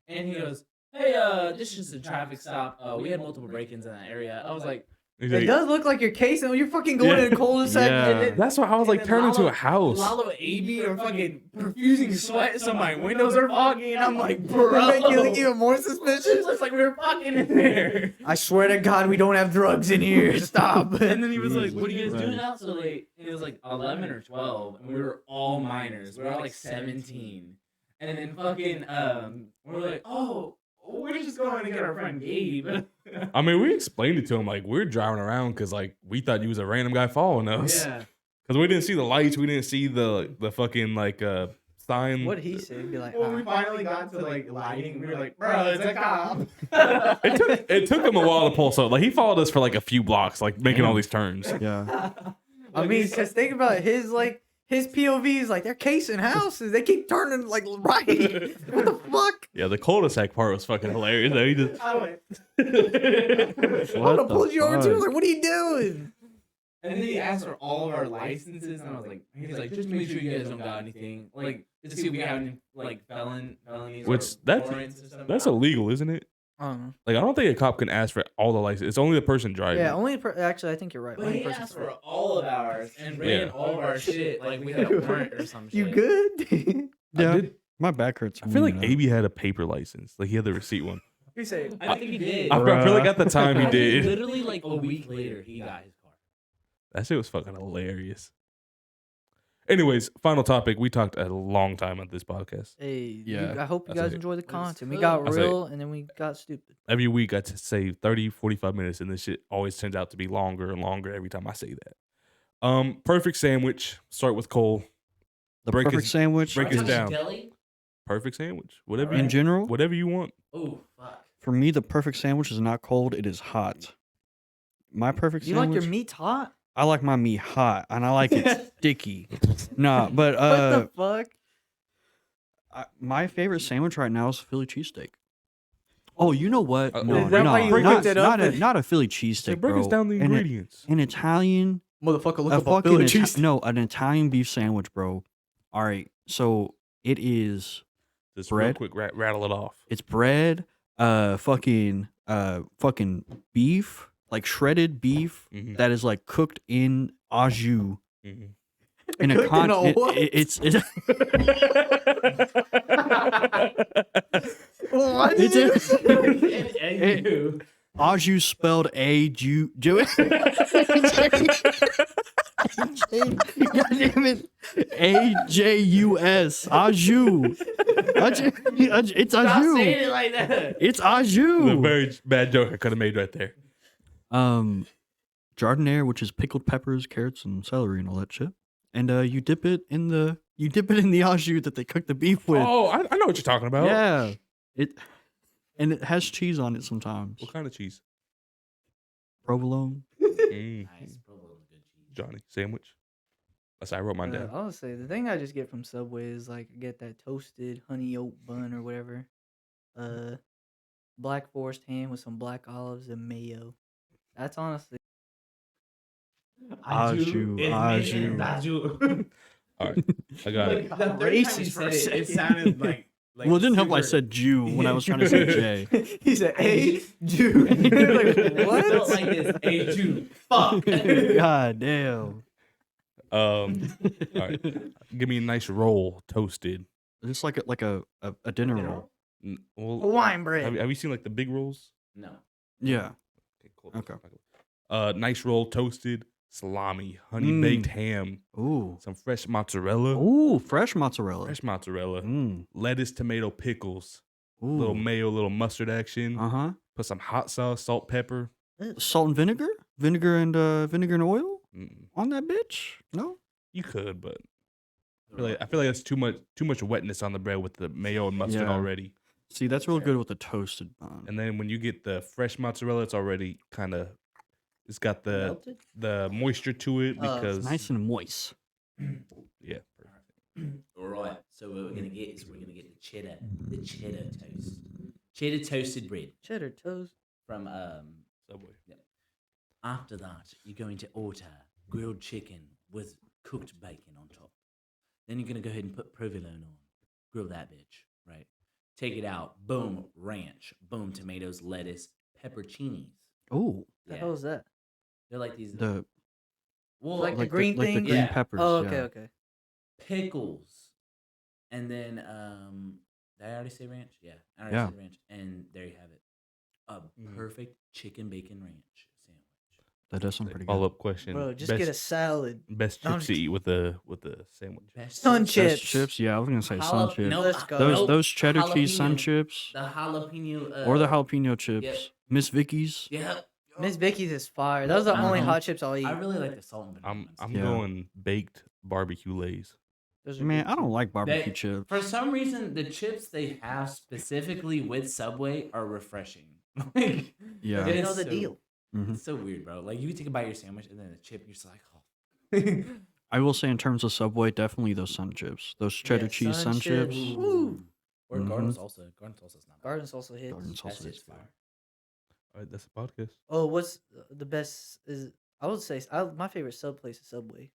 And he goes, "Hey, this is just a traffic stop. We had multiple break-ins in that area." I was like,
He's
It
like,
does look like you're casing. You're fucking going
Yeah.
in a cul-de-sac.
Yeah.
And then,
that's why I was like,
And then
turn into
Lalo-
a house.
Lalo and AB are fucking perfusing sweat, so my windows are foggy, and I'm like,
to
bro.
make you look even more
It
suspicious.
looks like we were fucking in there.
I swear to God, we don't have drugs in here. Stop.
And then he was like, "What are you guys
Jesus
doing
Christ.
out so late?" It was like 11 or 12, and we were all minors. We were all like 17. And then fucking we're like, "Oh, we're just going to get our friend Gabe."
I mean, we explained it to him like we're driving around because like we thought you was a random guy following us
Yeah.
because we didn't see the lights, we didn't see the fucking like sign.
What he said, be like,
When we finally got to like lighting, we were like, "Bro, it's a cop."
It took him a while to pull so like he followed us for like a few blocks, like making all these turns.
Yeah.
I mean, because think about it, his POV is like they're casing houses. They keep turning like right. What the fuck?
Yeah, the cul-de-sac part was fucking hilarious. He just
I went.
I'm gonna
the
pull you over too.
fuck?
Like, what are you doing?
And then he asked for all of our licenses, and I was like, he's like, "Just make sure you guys don't got anything, like, just to see if we have any like felonies
Which,
or
that's-
warrants or something."
that's illegal, isn't it?
I don't know.
Like I don't think a cop can ask for all the license. It's only the person driving.
Yeah, actually, I think you're right.
But
Only
he
person
asked
for
for all of ours and ran
Yeah.
all of our shit like we had a warrant or some shit.
You good?
I
Yeah.
did-
My back hurts.
I feel like
you know.
AB had a paper license. Like he had the receipt one.
You say
I think he did.
I feel like at the time he
I think
did.
Literally like a week later, he got his car.
That shit was fucking hilarious. Anyways, final topic. We talked a long time on this podcast.
Hey,
Yeah.
I hope you
That's
guys
it.
enjoy the
was
content. We
fun.
got
That's it.
real and then we got stupid.
Every week I say 30, 45 minutes, and this shit always turns out to be longer and longer every time I say that. Perfect sandwich. Start with Cole.
the
break
perfect
his-
sandwich
break his
Touch
down.
Deli?
Perfect sandwich. Whatever
in
you,
general.
whatever you want.
Oh fuck.
For me, the perfect sandwich is not cold; it is hot. My perfect
You
sandwich.
like your meat hot?
I like my meat hot, and I like it sticky. Nah, but
What the fuck?
my favorite sandwich right now is Philly cheesesteak. Oh, you know what?
Is
No,
that
no,
why you
break
not,
it up?
not a Philly
Say,
cheesesteak,
break
bro.
us down the
An-
ingredients.
An Italian,
Motherfucker, look
a
up a
fucking
Philly
Ita-
cheese.
no, an Italian beef sandwich, bro. All right, so it is.
Just
bread?
real quick, rattle it off.
It's bread, fucking beef, like shredded beef
Mhm.
that is like cooked in au jus.
Mhm.
In a
Cooked
con,
in a what?
it's
What
It's
did you
a-
say?
And you.
au jus spelled a ju. God damn it! AJUS. Au jus. It's au
Stop saying
jus.
it like that.
It's au
The
jus.
very bad joke I could have made right there.
Jardiniere, which is pickled peppers, carrots, and celery and all that shit. And you dip it in the au jus that they cook the beef with.
Oh, I know what you're talking about.
Yeah. And it has cheese on it sometimes.
What kind of cheese?
Provolone.
Nice, provolone, good cheese.
Johnny sandwich. That's how I wrote mine down.
I'll say the thing I just get from Subway is like I get that toasted honey oat bun or whatever. Black forest ham with some black olives and mayo. That's honestly
Au jus, au jus.
Aju.
All right, I got it.
Like, the third time you said it, it sounded
Well, it didn't help I
super-
said Jew when I was trying to say J.
He said, "Hey, Jew." Like, what?
Spelled like this. A Jew. Fuck.
God damn.
All right, give me a nice roll, toasted.
Just like a dinner roll.
Well,
Hawaiian bread.
have you seen like the big rolls?
No.
Yeah.
Okay, cool.
Okay.
Nice roll, toasted salami, honey baked ham,
Ooh.
some fresh mozzarella,
Ooh, fresh mozzarella.
fresh mozzarella,
Mm.
lettuce, tomato, pickles,
Ooh.
little mayo, little mustard action.
Uh-huh.
Put some hot sauce, salt, pepper.
Salt and vinegar? Vinegar and oil
Mm,
on that bitch? No?
you could, but I feel like that's too much wetness on the bread with the mayo and mustard
Yeah.
already.
See, that's real good with the toasted bun.
And then when you get the fresh mozzarella, it's already it's got the moisture to it because
Nice and moist.
yeah.
All right. So what we're gonna get is the cheddar toast, cheddar toasted bread
Cheddar toast.
from
Subway.
After that, you're going to order grilled chicken with cooked bacon on top. Then you're gonna go ahead and put provolone on, grill that bitch, right? Take it out, boom, ranch, boom, tomatoes, lettuce, pepperoncinis.
Ooh.
The hell is that?
They're like these.
The
Well,
Like the green
like the
thing?
green
Yeah.
peppers.
Oh,
yeah.
okay, okay.
pickles, and then did I already say ranch? Yeah, I already
Yeah.
said ranch, and there you have it, a perfect chicken bacon ranch sandwich.
That does sound pretty
Follow
good.
up question.
Bro, just
best,
get a salad.
best
No, I'm
chips to
just
eat with the sandwich.
Best
Sun
chips.
Best chips? Yeah, I was gonna say sun
Jala-
chips.
no,
Let's go.
Those
nope,
those cheddar cheese sun
jalapeno.
chips
The jalapeno.
or the jalapeno chips.
Yep.
Miss Vicky's.
Yeah.
Miss Vicky's is fire. Those are the only
Uh-huh.
hot chips I'll eat.
I really like the salt and vinegar
I'm
ones.
I'm
Yeah.
going baked barbecue lays.
Those are
Man,
good
I don't
too.
like barbecue
They-
chips.
For some reason, the chips they have specifically with Subway are refreshing. Like,
Yeah.
They
it
know
is
the
so-
deal.
Mhm.
It's so weird, bro. Like you take a bite of your sandwich and then the chip, you're just like, oh.
I will say in terms of Subway, definitely those sun chips. Those cheddar
Yeah,
cheese
sun
sun
chips.
chips.
Woo.
Or
Mhm.
garden salsa. Garden salsa's not bad.
Garden salsa hits.
Garden
That
salsa
shit's
is good.
fire.
All right, that's a podcast.
Oh, what's the best? Is I would say my favorite sub place is Subway.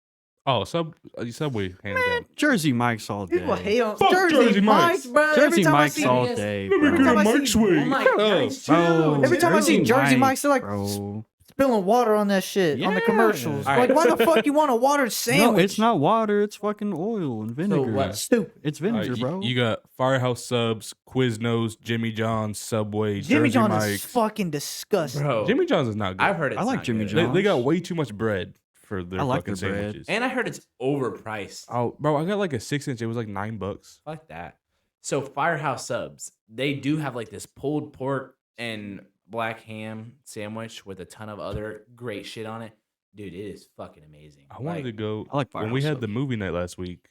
Oh, Subway hands down.
Jersey Mike's all day.
People hate on
Fuck Jersey Mike's.
bro.
Jersey
Every time I
Mike's
see,
all
Yes.
day,
Let me
bro.
get a
time I see-
Mike's wing.
Oh my
Shut
God,
up.
it's
Bro,
true.
Every time I see Jersey Mike's, they're like,
bro.
spilling water on that shit on the
Yeah.
commercials.
All
Like,
right.
why the fuck you want a watered sandwich?
No, it's not water. It's fucking oil and vinegar.
what-
Stupid.
It's
All right,
vinegar, bro.
You got Firehouse Subs, Quiznos, Jimmy John's, Subway,
Jimmy
Jersey
John's is
Mike's.
fucking disgusting.
Bro,
Jimmy John's is not good.
I've heard it's
I like
not
Jimmy
good.
John's.
They got way too much bread for their
I like
fucking
their bread.
sandwiches.
And I heard it's overpriced.
Oh, bro, I got like a 6-inch. It was like $9.
Fuck that. So Firehouse Subs, they do have like this pulled pork and black ham sandwich with a ton of other great shit on it. Dude, it is fucking amazing.
I wanted to go
I like
when we
Firehouse
had the
Subs.
movie night last week.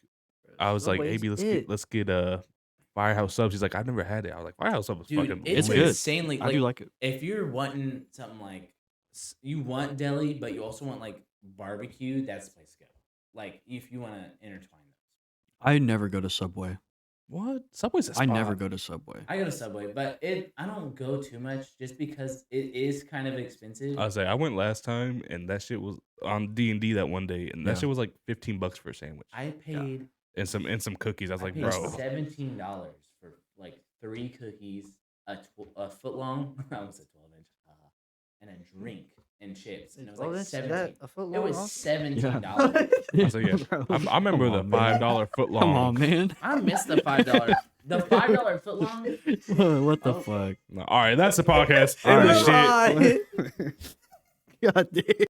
I was like,
Subway's
"Hey,
it.
let's get Firehouse Subs." He's like, "I've never had it." I was like, "Firehouse Subs is
Dude,
fucking
it's
It's good.
insanely.
I
Like,
do like it.
if you're wanting something like you want deli, but you also want like barbecue, that's the place to go. Like if you want to intertwine those.
I never go to Subway.
What? Subway's a
I
spot.
never go to Subway.
I go to Subway, but I don't go too much just because it is kind of expensive.
I was like, I went last time, and that shit was on D&D that one day, and that
Yeah.
shit was like $15 for a sandwich
I paid
and some cookies. I was like,
paid
bro,
$17 for like 3 cookies, a foot long, I almost said 12-inch, and a drink and chips, and it was
Oh,
like
that's
17.
a foot
It
long.
was
also?
$17.
I was like, yeah.
Bro.
I remember
Come
the
on, man.
$5 foot long.
Come on, man.
I missed the $5. The $5 foot long.
What the
Oh.
fuck?
No, all right, that's the podcast.
All
End the
right.
shit.
Bye.
God damn.